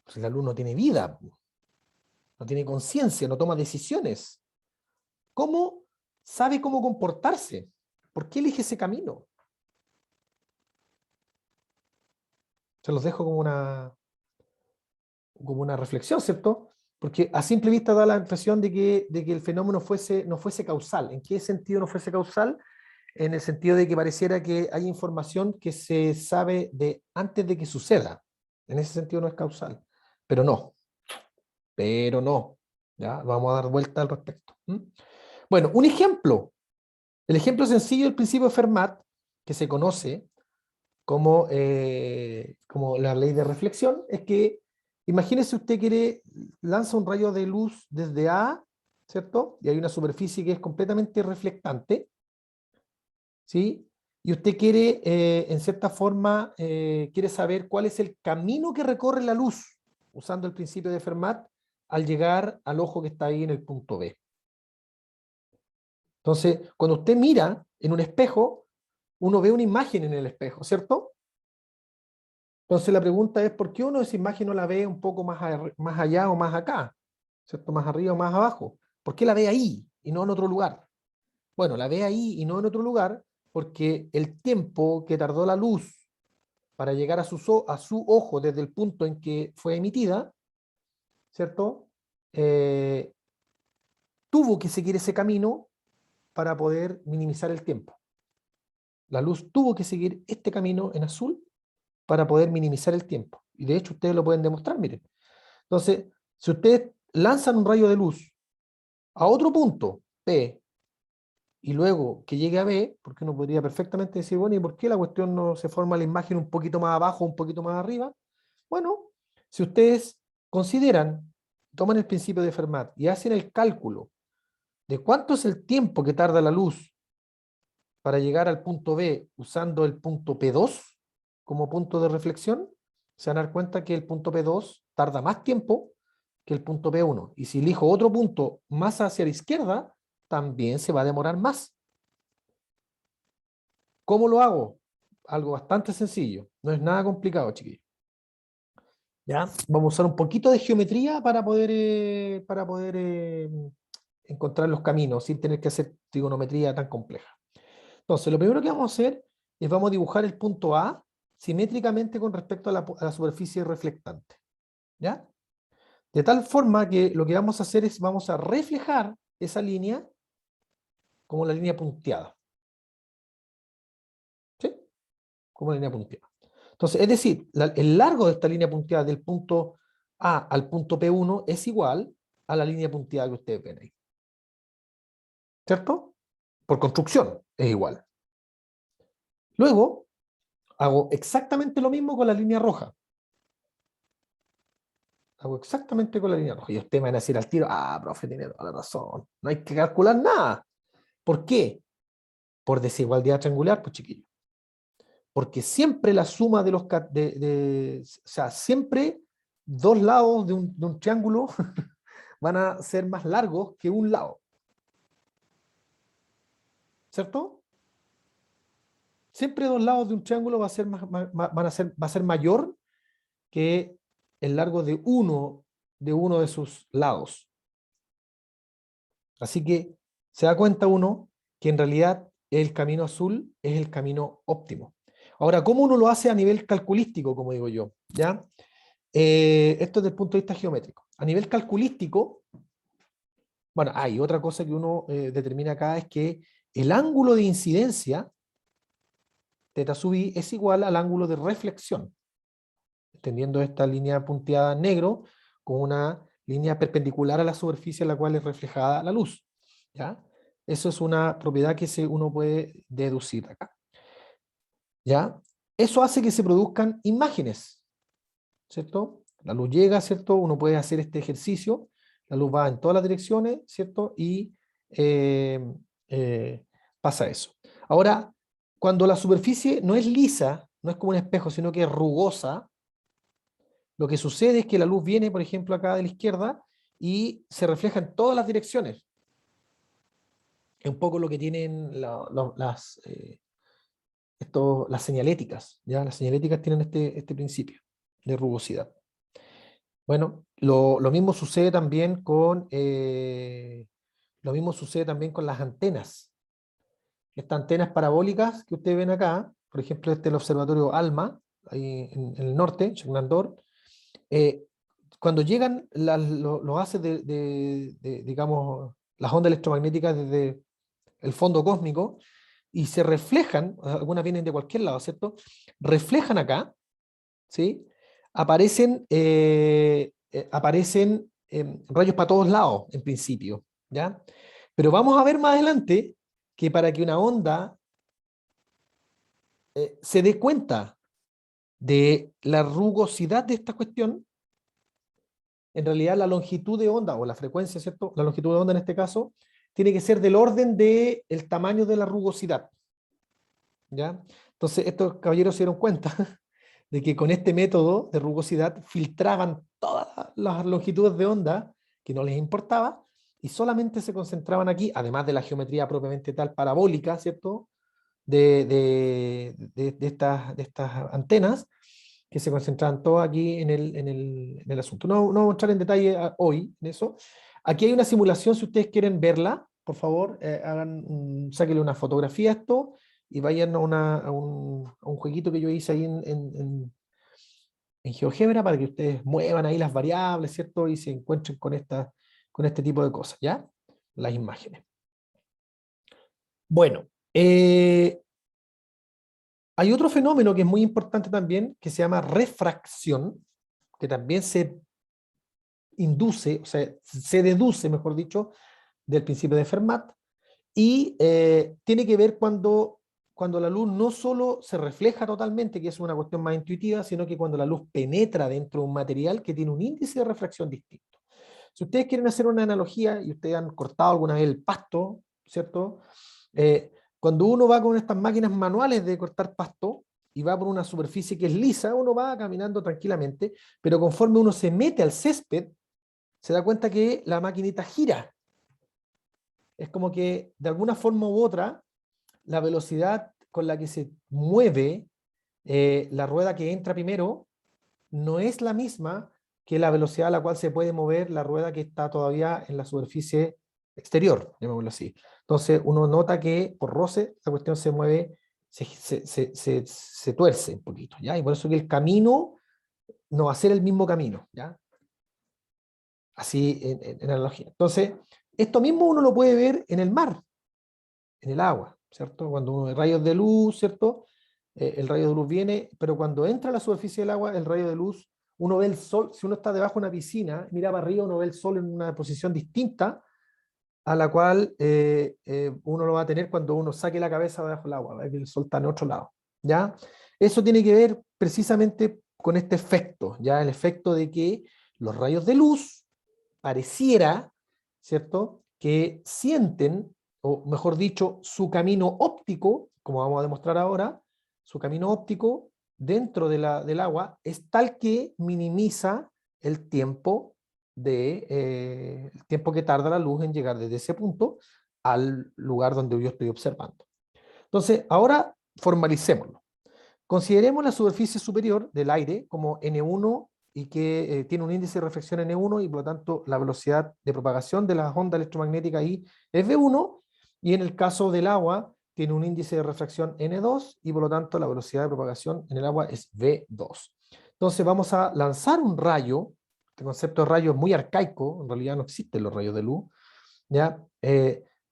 Pues la luz no tiene vida, no tiene conciencia, no toma decisiones. ¿Cómo sabe cómo comportarse? ¿Por qué elige ese camino? Se los dejo como una reflexión, ¿cierto? Porque a simple vista da la impresión de que el fenómeno no fuese causal. ¿En qué sentido no fuese causal? En el sentido de que pareciera que hay información que se sabe de antes de que suceda. En ese sentido no es causal. Pero no. ¿Ya? Vamos a dar vuelta al respecto. Bueno, un ejemplo. El ejemplo sencillo del principio de Fermat, que se conoce como la ley de reflexión, es que imagínese usted lanza un rayo de luz desde A, ¿cierto? Y hay una superficie que es completamente reflectante, ¿sí? Y usted quiere, en cierta forma, quiere saber cuál es el camino que recorre la luz, usando el principio de Fermat, al llegar al ojo que está ahí en el punto B. Entonces, cuando usted mira en un espejo, uno ve una imagen en el espejo, ¿cierto? Entonces la pregunta es, ¿por qué uno esa imagen no la ve un poco más allá o más acá? ¿Cierto? Más arriba o más abajo. ¿Por qué la ve ahí y no en otro lugar? Bueno, la ve ahí y no en otro lugar porque el tiempo que tardó la luz para llegar a su ojo desde el punto en que fue emitida, ¿cierto? Tuvo que seguir ese camino para poder minimizar el tiempo. La luz tuvo que seguir este camino en azul para poder minimizar el tiempo. Y de hecho ustedes lo pueden demostrar, miren. Entonces, si ustedes lanzan un rayo de luz a otro punto, P, y luego que llegue a B, porque uno podría perfectamente decir, bueno, ¿y por qué la cuestión no se forma la imagen un poquito más abajo, un poquito más arriba? Bueno, si ustedes consideran, toman el principio de Fermat y hacen el cálculo de cuánto es el tiempo que tarda la luz para llegar al punto B usando el punto P2 como punto de reflexión, se van a dar cuenta que el punto P2 tarda más tiempo que el punto P1. Y si elijo otro punto más hacia la izquierda, también se va a demorar más. ¿Cómo lo hago? Algo bastante sencillo. No es nada complicado, chiquillos. ¿Ya? Vamos a usar un poquito de geometría para poder encontrar los caminos sin tener que hacer trigonometría tan compleja. Entonces, lo primero que vamos a hacer es vamos a dibujar el punto A simétricamente con respecto a la superficie reflectante. ¿Ya? De tal forma que lo que vamos a hacer es vamos a reflejar esa línea como la línea punteada. ¿Sí? Como la línea punteada. Entonces, es decir, el largo de esta línea punteada del punto A al punto P1 es igual a la línea punteada que ustedes ven ahí. ¿Cierto? Por construcción es igual. Luego, hago exactamente lo mismo con la línea roja. Hago exactamente con la línea roja. Y ustedes me van a decir al tiro, profe, tiene toda la razón. No hay que calcular nada. ¿Por qué? Por desigualdad triangular, pues chiquillos. Porque siempre la suma de los... o sea, siempre dos lados de un triángulo van a ser más largos que un lado. ¿Cierto? Siempre dos lados de un triángulo va a ser mayor que el largo de uno de sus lados. Así que se da cuenta uno que en realidad el camino azul es el camino óptimo. Ahora, ¿cómo uno lo hace a nivel calculístico, como digo yo? ¿Ya? Esto desde el punto de vista geométrico. A nivel calculístico, bueno, hay otra cosa que uno determina acá, es que el ángulo de incidencia, θ sub i, es igual al ángulo de reflexión, extendiendo esta línea punteada en negro con una línea perpendicular a la superficie en la cual es reflejada la luz. ¿Ya? Eso es una propiedad que uno puede deducir acá. ¿Ya? Eso hace que se produzcan imágenes, ¿cierto? La luz llega, ¿cierto? Uno puede hacer este ejercicio, La luz va en todas las direcciones, ¿cierto? Y eh, pasa eso. Ahora, cuando la superficie no es lisa, no es como un espejo, sino que es rugosa, lo que sucede es que la luz viene, por ejemplo, acá de la izquierda y se refleja en todas las direcciones. Es un poco lo que tienen las señaléticas, ¿ya? Las señaléticas tienen este principio de rugosidad. Bueno, lo mismo sucede también con las antenas. Estas antenas parabólicas que ustedes ven acá, por ejemplo, este es el observatorio ALMA, ahí en el norte, Chocnandor, cuando llegan los haces digamos, las ondas electromagnéticas desde el fondo cósmico y se reflejan, algunas vienen de cualquier lado, ¿cierto? Reflejan acá, ¿sí? Aparecen rayos para todos lados, en principio, ¿ya? Pero vamos a ver más adelante que para que una onda se dé cuenta de la rugosidad de esta cuestión, en realidad la longitud de onda, o la frecuencia, ¿cierto? La longitud de onda en este caso, tiene que ser del orden del tamaño de la rugosidad, ¿ya? Entonces estos caballeros se dieron cuenta de que con este método de rugosidad filtraban todas las longitudes de onda que no les importaba y solamente se concentraban aquí, además de la geometría propiamente tal parabólica, ¿cierto? De estas antenas, que se concentraban todas aquí en el asunto. No vamos a entrar en detalle hoy en eso. Aquí hay una simulación, si ustedes quieren verla, por favor, sáquenle una fotografía a esto y vayan a un jueguito que yo hice ahí en GeoGebra para que ustedes muevan ahí las variables, ¿cierto? Y se encuentren con este tipo de cosas, ¿ya? Las imágenes. Bueno, hay otro fenómeno que es muy importante también, que se llama refracción, que también se induce, o sea, se deduce, mejor dicho, del principio de Fermat, y tiene que ver cuando la luz no solo se refleja totalmente, que es una cuestión más intuitiva, sino que cuando la luz penetra dentro de un material que tiene un índice de refracción distinto. Si ustedes quieren hacer una analogía, y ustedes han cortado alguna vez el pasto, ¿cierto? Cuando uno va con estas máquinas manuales de cortar pasto y va por una superficie que es lisa, uno va caminando tranquilamente, pero conforme uno se mete al césped, se da cuenta que la maquinita gira. Es como que de alguna forma u otra, la velocidad con la que se mueve la rueda que entra primero no es la misma que la velocidad a la cual se puede mover la rueda que está todavía en la superficie exterior, llamémoslo así. Entonces uno nota que por roce la cuestión se mueve, se tuerce un poquito, ¿ya? Y por eso que el camino no va a ser el mismo camino, ¿ya? Así en analogía. Entonces, esto mismo uno lo puede ver en el mar, en el agua, ¿cierto? Cuando uno ve rayos de luz, ¿cierto? El rayo de luz viene, pero cuando entra a la superficie del agua, el rayo de luz, uno ve el sol, si uno está debajo de una piscina, mira para arriba, uno ve el sol en una posición distinta a la cual uno lo va a tener cuando uno saque la cabeza debajo del agua, ¿ve? Que el sol está en otro lado, ¿ya? Eso tiene que ver precisamente con este efecto, ¿ya? El efecto de que los rayos de luz pareciera, ¿cierto?, que sienten, o mejor dicho, su camino óptico, como vamos a demostrar ahora, su camino óptico dentro del agua es tal que minimiza el tiempo el tiempo que tarda la luz en llegar desde ese punto al lugar donde yo estoy observando. Entonces, ahora formalicémoslo. Consideremos la superficie superior del aire como N1 y que tiene un índice de reflexión N1 y por lo tanto la velocidad de propagación de las ondas electromagnéticas ahí es V1, y en el caso del agua tiene un índice de refracción N2 y por lo tanto la velocidad de propagación en el agua es V2. Entonces vamos a lanzar un rayo. Este concepto de rayo es muy arcaico, en realidad no existen los rayos de luz, ¿ya?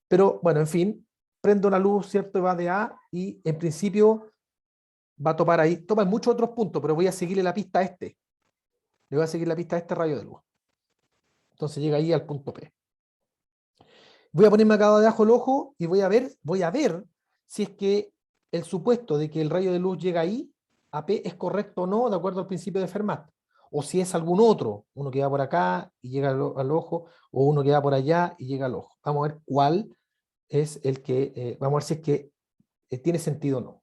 Pero bueno, en fin, prendo una luz, ¿cierto? Y va de A y en principio va a topar ahí, toma en muchos otros puntos, pero voy a seguirle la pista a este. Le voy a seguir la pista a este rayo de luz. Entonces llega ahí al punto P. Voy a ponerme acá debajo el ojo y voy a ver si es que el supuesto de que el rayo de luz llega ahí, a P, es correcto o no, de acuerdo al principio de Fermat. o si es algún otro, uno que va por acá y llega al ojo, o uno que va por allá y llega al ojo. Vamos a ver cuál es el que, vamos a ver si es que tiene sentido o no.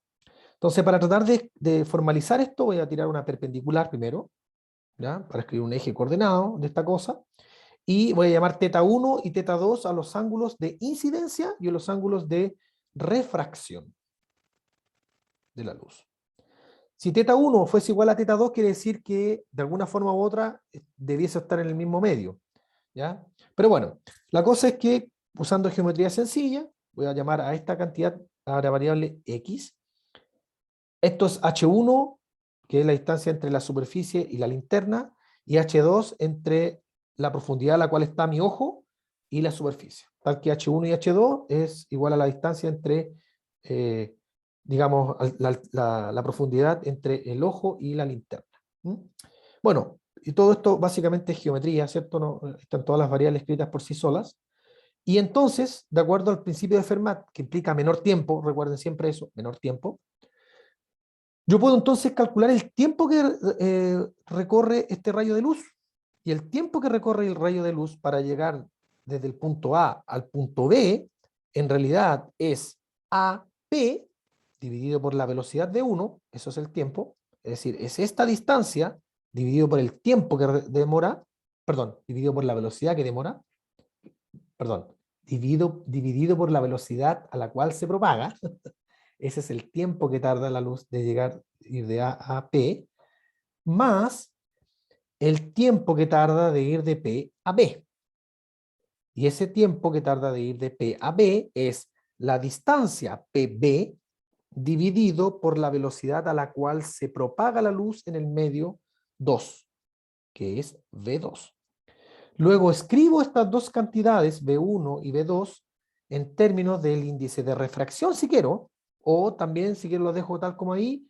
Entonces, para tratar de formalizar esto, voy a tirar una perpendicular primero, ¿ya? Para escribir un eje coordenado de esta cosa, y voy a llamar θ1 y θ2 a los ángulos de incidencia y a los ángulos de refracción de la luz. Si θ1 fuese igual a θ2, quiere decir que de alguna forma u otra debiese estar en el mismo medio, ¿ya? Pero bueno, la cosa es que usando geometría sencilla, voy a llamar a esta cantidad, a la variable x. Esto es h1, que es la distancia entre la superficie y la linterna, y h2 entre la profundidad a la cual está mi ojo y la superficie. Tal que h1 y h2 es igual a la distancia entre, digamos, la profundidad entre el ojo y la linterna. ¿Mm? Bueno, y todo esto básicamente es geometría, ¿cierto? No, están todas las variables escritas por sí solas. Y entonces, de acuerdo al principio de Fermat, que implica menor tiempo, recuerden siempre eso, menor tiempo, yo puedo entonces calcular el tiempo que recorre este rayo de luz. Y el tiempo que recorre el rayo de luz para llegar desde el punto A al punto B, en realidad es AP dividido por la velocidad de 1, eso es el tiempo, es decir, es esta distancia dividido por el tiempo que demora, perdón, dividido por la velocidad que demora, perdón, dividido por la velocidad a la cual se propaga. Ese es el tiempo que tarda la luz de llegar, ir de A a P, más el tiempo que tarda de ir de P a B. Y ese tiempo que tarda de ir de P a B es la distancia PB dividido por la velocidad a la cual se propaga la luz en el medio 2, que es V2. Luego escribo estas dos cantidades, V1 y V2, en términos del índice de refracción si quiero, o también si quiero lo dejo tal como ahí,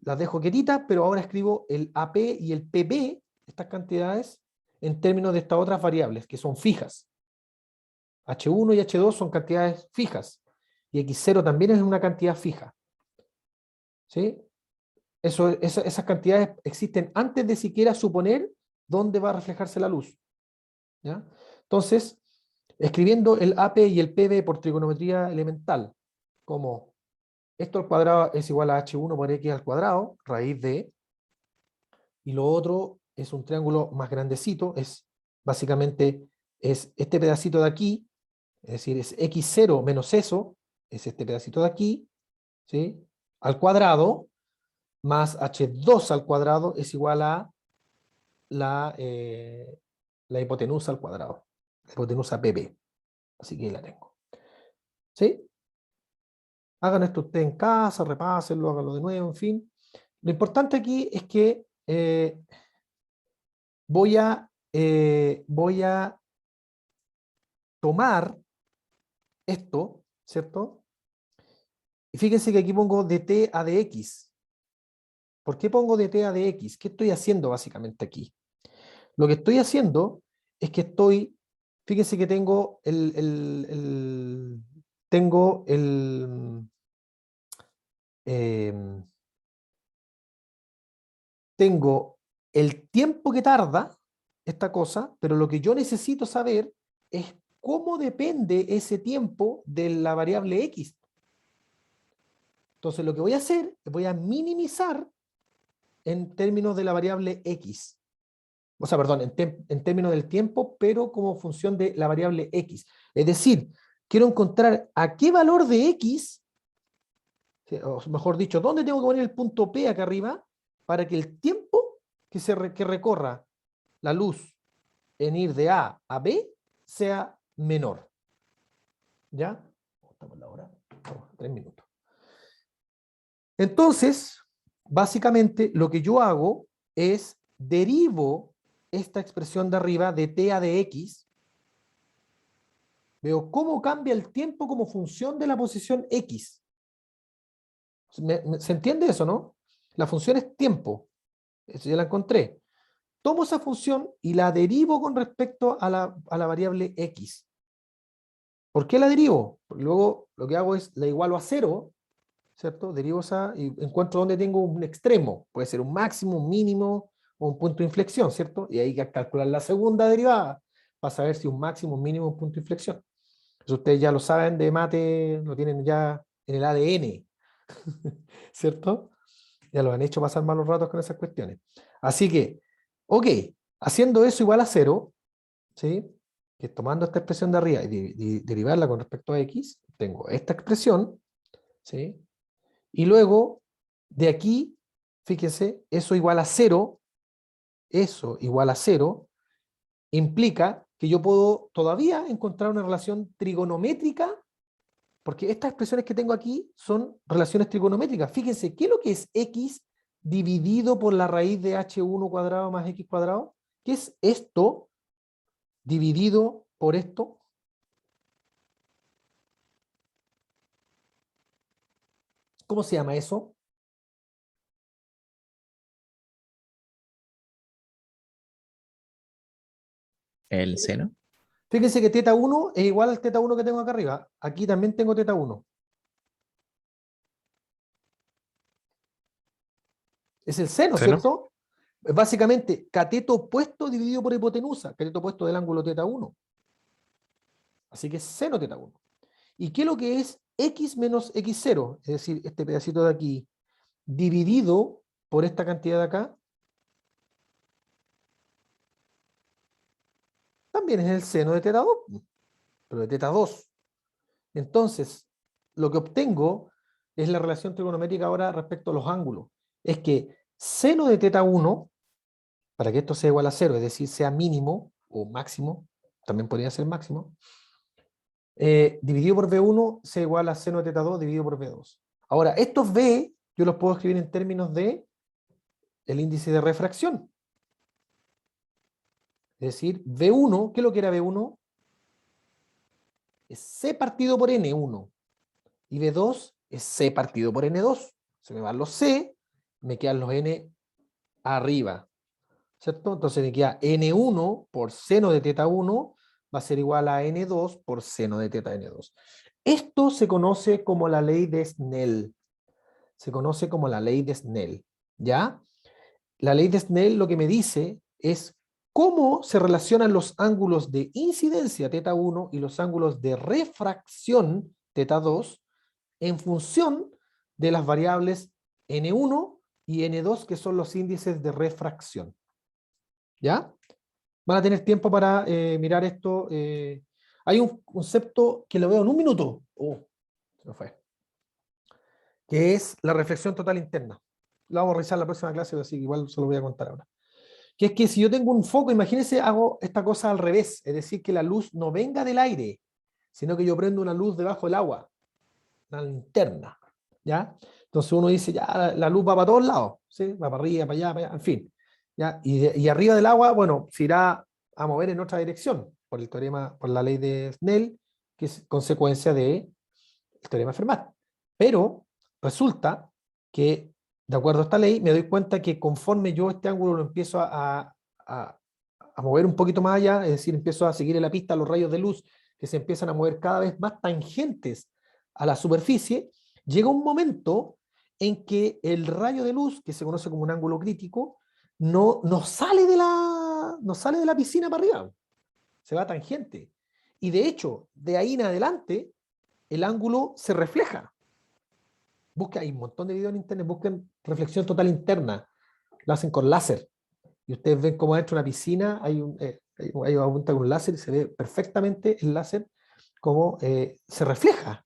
las dejo quietitas, pero ahora escribo el AP y el PB, estas cantidades, en términos de estas otras variables, que son fijas. H1 y H2 son cantidades fijas, y X0 también es una cantidad fija. ¿Sí? Esas cantidades existen antes de siquiera suponer dónde va a reflejarse la luz. ¿Ya? Entonces, escribiendo el AP y el PB por trigonometría elemental, como esto al cuadrado es igual a H1 por X al cuadrado, raíz de, y lo otro es un triángulo más grandecito, es básicamente es este pedacito de aquí, es decir, es X0 menos eso, es este pedacito de aquí, ¿sí? Al cuadrado, más H2 al cuadrado es igual a la hipotenusa al cuadrado, la hipotenusa PP. Así que ahí la tengo. ¿Sí? Hagan esto ustedes en casa, repásenlo, háganlo de nuevo, en fin. Lo importante aquí es que voy a tomar esto, ¿cierto? Y fíjense que aquí pongo dt a dx. ¿Por qué pongo dt a dx? ¿Qué estoy haciendo básicamente aquí? Lo que estoy haciendo es que fíjense que tengo em, tengo el tiempo que tarda esta cosa, pero lo que yo necesito saber es cómo depende ese tiempo de la variable x. Entonces lo que voy a hacer es voy a minimizar en términos de la variable x. O sea, perdón, en términos del tiempo, pero como función de la variable x. Es decir, quiero encontrar a qué valor de x, o mejor dicho, dónde tengo que poner el punto P acá arriba, para que el tiempo que recorra la luz en ir de A a B sea menor. ¿Ya? Estamos en la hora. Vamos, 3 minutos. Entonces, básicamente lo que yo hago es derivo esta expresión de arriba de t a de x. Veo cómo cambia el tiempo como función de la posición x. ¿Se entiende eso, no? La función es tiempo. Eso ya la encontré. Tomo esa función y la derivo con respecto a la variable x. ¿Por qué la derivo? Porque luego lo que hago es la igualo a 0, ¿cierto? Derivo esa y encuentro donde tengo un extremo. Puede ser un máximo, un mínimo, o un punto de inflexión, ¿cierto? Y hay que calcular la segunda derivada para saber si un máximo, un mínimo, un punto de inflexión. Eso ustedes ya lo saben de mate, lo tienen ya en el ADN, ¿cierto? Ya lo han hecho pasar malos ratos con esas cuestiones. Así que, ok, haciendo eso igual a 0, ¿sí? Que tomando esta expresión de arriba y derivarla con respecto a x, tengo esta expresión, ¿sí? Y luego, de aquí, fíjense, eso igual a 0, eso igual a 0, implica que yo puedo todavía encontrar una relación trigonométrica, porque estas expresiones que tengo aquí son relaciones trigonométricas. Fíjense, ¿qué es lo que es x dividido por la raíz de h1 cuadrado más x cuadrado? ¿Qué es esto dividido por esto? ¿Cómo se llama eso? El seno. Fíjense que teta 1 es igual al teta 1 que tengo acá arriba. Aquí también tengo teta 1. Es el seno, Seno. ¿cierto? Básicamente, cateto opuesto dividido por hipotenusa, cateto opuesto del ángulo teta 1. Así que es seno teta 1. ¿Y qué es lo que es x menos x0? Es decir, este pedacito de aquí, dividido por esta cantidad de acá, también es el seno de teta 2, pero de teta 2. Entonces, lo que obtengo es la relación trigonométrica ahora respecto a los ángulos. Es que seno de teta 1, para que esto sea igual a 0, es decir, sea mínimo o máximo, también podría ser máximo, dividido por V1 sea igual a seno de teta 2 dividido por V2. Ahora, estos V yo los puedo escribir en términos de el índice de refracción. Es decir, V1, ¿qué es lo que era V1? Es C partido por N1. Y V2 es C partido por N2. Se me van los C, me quedan los N arriba. ¿Cierto? Entonces me queda N1 por seno de teta 1 va a ser igual a N2 por seno de teta N2. Esto se conoce como la ley de Snell. Se conoce como la ley de Snell. ¿Ya? La ley de Snell lo que me dice es cómo se relacionan los ángulos de incidencia teta 1 y los ángulos de refracción teta 2 en función de las variables N1 y N2, que son los índices de refracción. ¿Ya? Van a tener tiempo para mirar esto. Hay un concepto que lo veo en un minuto. Se me fue. Que es la reflexión total interna. Lo vamos a revisar en la próxima clase, así que igual se lo voy a contar ahora. Que es que si yo tengo un foco, imagínense, hago esta cosa al revés, es decir, que la luz no venga del aire, sino que yo prendo una luz debajo del agua, una linterna, ¿ya? Entonces uno dice, ya, la luz va para todos lados, ¿sí? Va para arriba, para allá, en fin, ¿ya? Y arriba del agua, bueno, se irá a mover en otra dirección, por el teorema, por la ley de Snell, que es consecuencia del teorema de Fermat. Pero resulta que, de acuerdo a esta ley, me doy cuenta que conforme yo este ángulo lo empiezo a mover un poquito más allá, es decir, empiezo a seguir en la pista los rayos de luz que se empiezan a mover cada vez más tangentes a la superficie, llega un momento en que el rayo de luz, que se conoce como un ángulo crítico, no sale no sale de la piscina para arriba, se va tangente. Y de hecho, de ahí en adelante, el ángulo se refleja. Busca, hay un montón de videos en internet, busquen reflexión total interna, lo hacen con láser. Y ustedes ven cómo dentro de una piscina hay apunta con un láser y se ve perfectamente el láser cómo se refleja.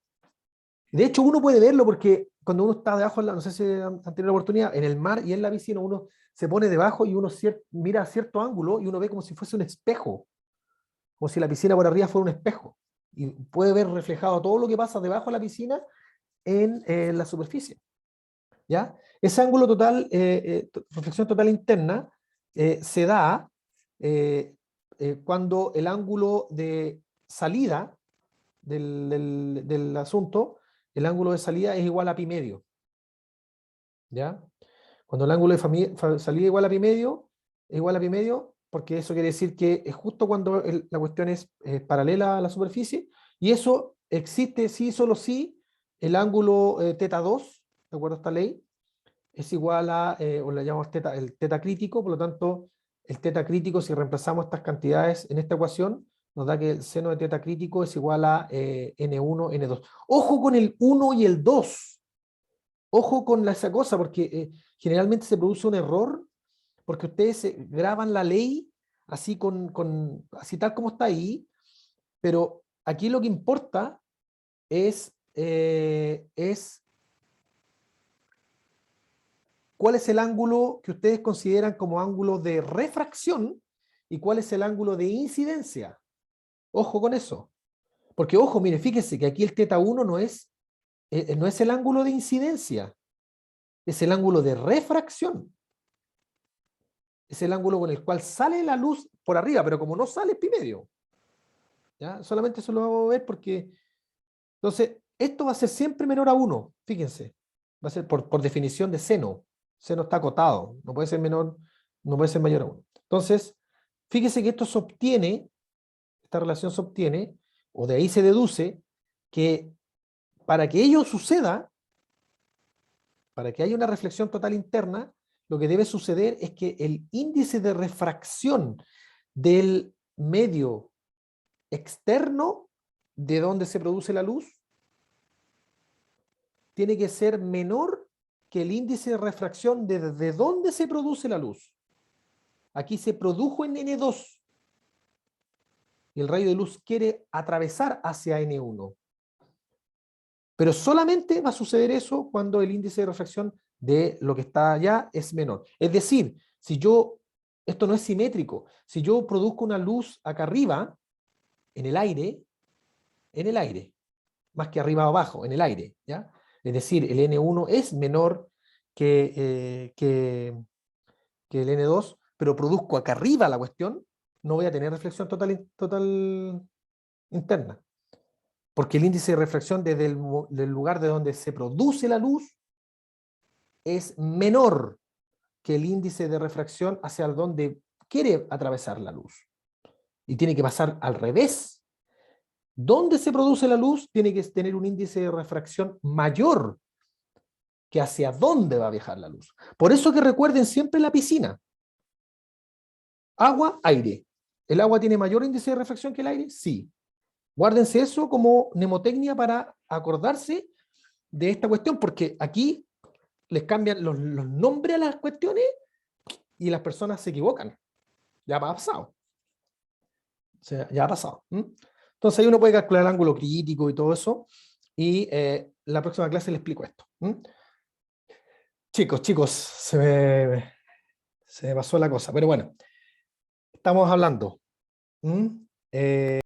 De hecho, uno puede verlo porque cuando uno está debajo, no sé si han tenido la oportunidad, en el mar y en la piscina, uno se pone debajo y uno mira a cierto ángulo y uno ve como si fuese un espejo, como si la piscina por arriba fuera un espejo. Y puede ver reflejado todo lo que pasa debajo de la piscina en la superficie. ¿Ya? Ese ángulo total, reflexión total interna, se da cuando el ángulo de salida del asunto, el ángulo de salida es igual a pi medio. ¿Ya? Cuando el ángulo de salida es igual a pi medio, es igual a pi medio, porque eso quiere decir que es justo cuando la cuestión es paralela a la superficie, y eso existe sí, solo sí, el ángulo teta 2, de acuerdo a esta ley, es igual a, o le llamamos el teta crítico, por lo tanto, el teta crítico, si reemplazamos estas cantidades en esta ecuación, nos da que el seno de teta crítico es igual a N1, N2. Ojo con el 1 y el 2. Ojo con esa cosa, porque generalmente se produce un error, porque ustedes graban la ley así, así tal como está ahí, pero aquí lo que importa es cuál es el ángulo que ustedes consideran como ángulo de refracción y cuál es el ángulo de incidencia. Ojo con eso. Porque, ojo, mire, fíjese que aquí el teta 1 no es el ángulo de incidencia, es el ángulo de refracción. Es el ángulo con el cual sale la luz por arriba, pero como no sale, es pi medio. ¿Ya? Solamente eso lo vamos a ver porque... Entonces, esto va a ser siempre menor a 1, fíjense. Va a ser por definición de seno. Seno está acotado, no puede ser menor, no puede ser mayor a 1. Entonces, fíjese que esto se obtiene, esta relación se obtiene, o de ahí se deduce, que para que ello suceda, para que haya una reflexión total interna, lo que debe suceder es que el índice de refracción del medio externo de donde se produce la luz tiene que ser menor que el índice de refracción de donde se produce la luz. Aquí se produjo en N2 y el rayo de luz quiere atravesar hacia N1. Pero solamente va a suceder eso cuando el índice de refracción de lo que está allá es menor. Es decir, si yo, esto no es simétrico, si yo produzco una luz acá arriba, en el aire, más que arriba o abajo, en el aire, ¿ya? Es decir, el N1 es menor que el N2, pero produzco acá arriba la cuestión, no voy a tener reflexión total interna. Porque el índice de refracción desde del lugar de donde se produce la luz es menor que el índice de refracción hacia donde quiere atravesar la luz. Y tiene que pasar al revés. Donde se produce la luz tiene que tener un índice de refracción mayor que hacia dónde va a viajar la luz. Por eso que recuerden siempre la piscina. Agua, aire. ¿El agua tiene mayor índice de refracción que el aire? Sí. Guárdense eso como mnemotecnia para acordarse de esta cuestión, porque aquí les cambian los nombres a las cuestiones y las personas se equivocan. Ya ha pasado. O sea, ya ha pasado. Entonces ahí uno puede calcular el ángulo crítico y todo eso, y la próxima clase les explico esto. Chicos, se me pasó la cosa, pero bueno, estamos hablando.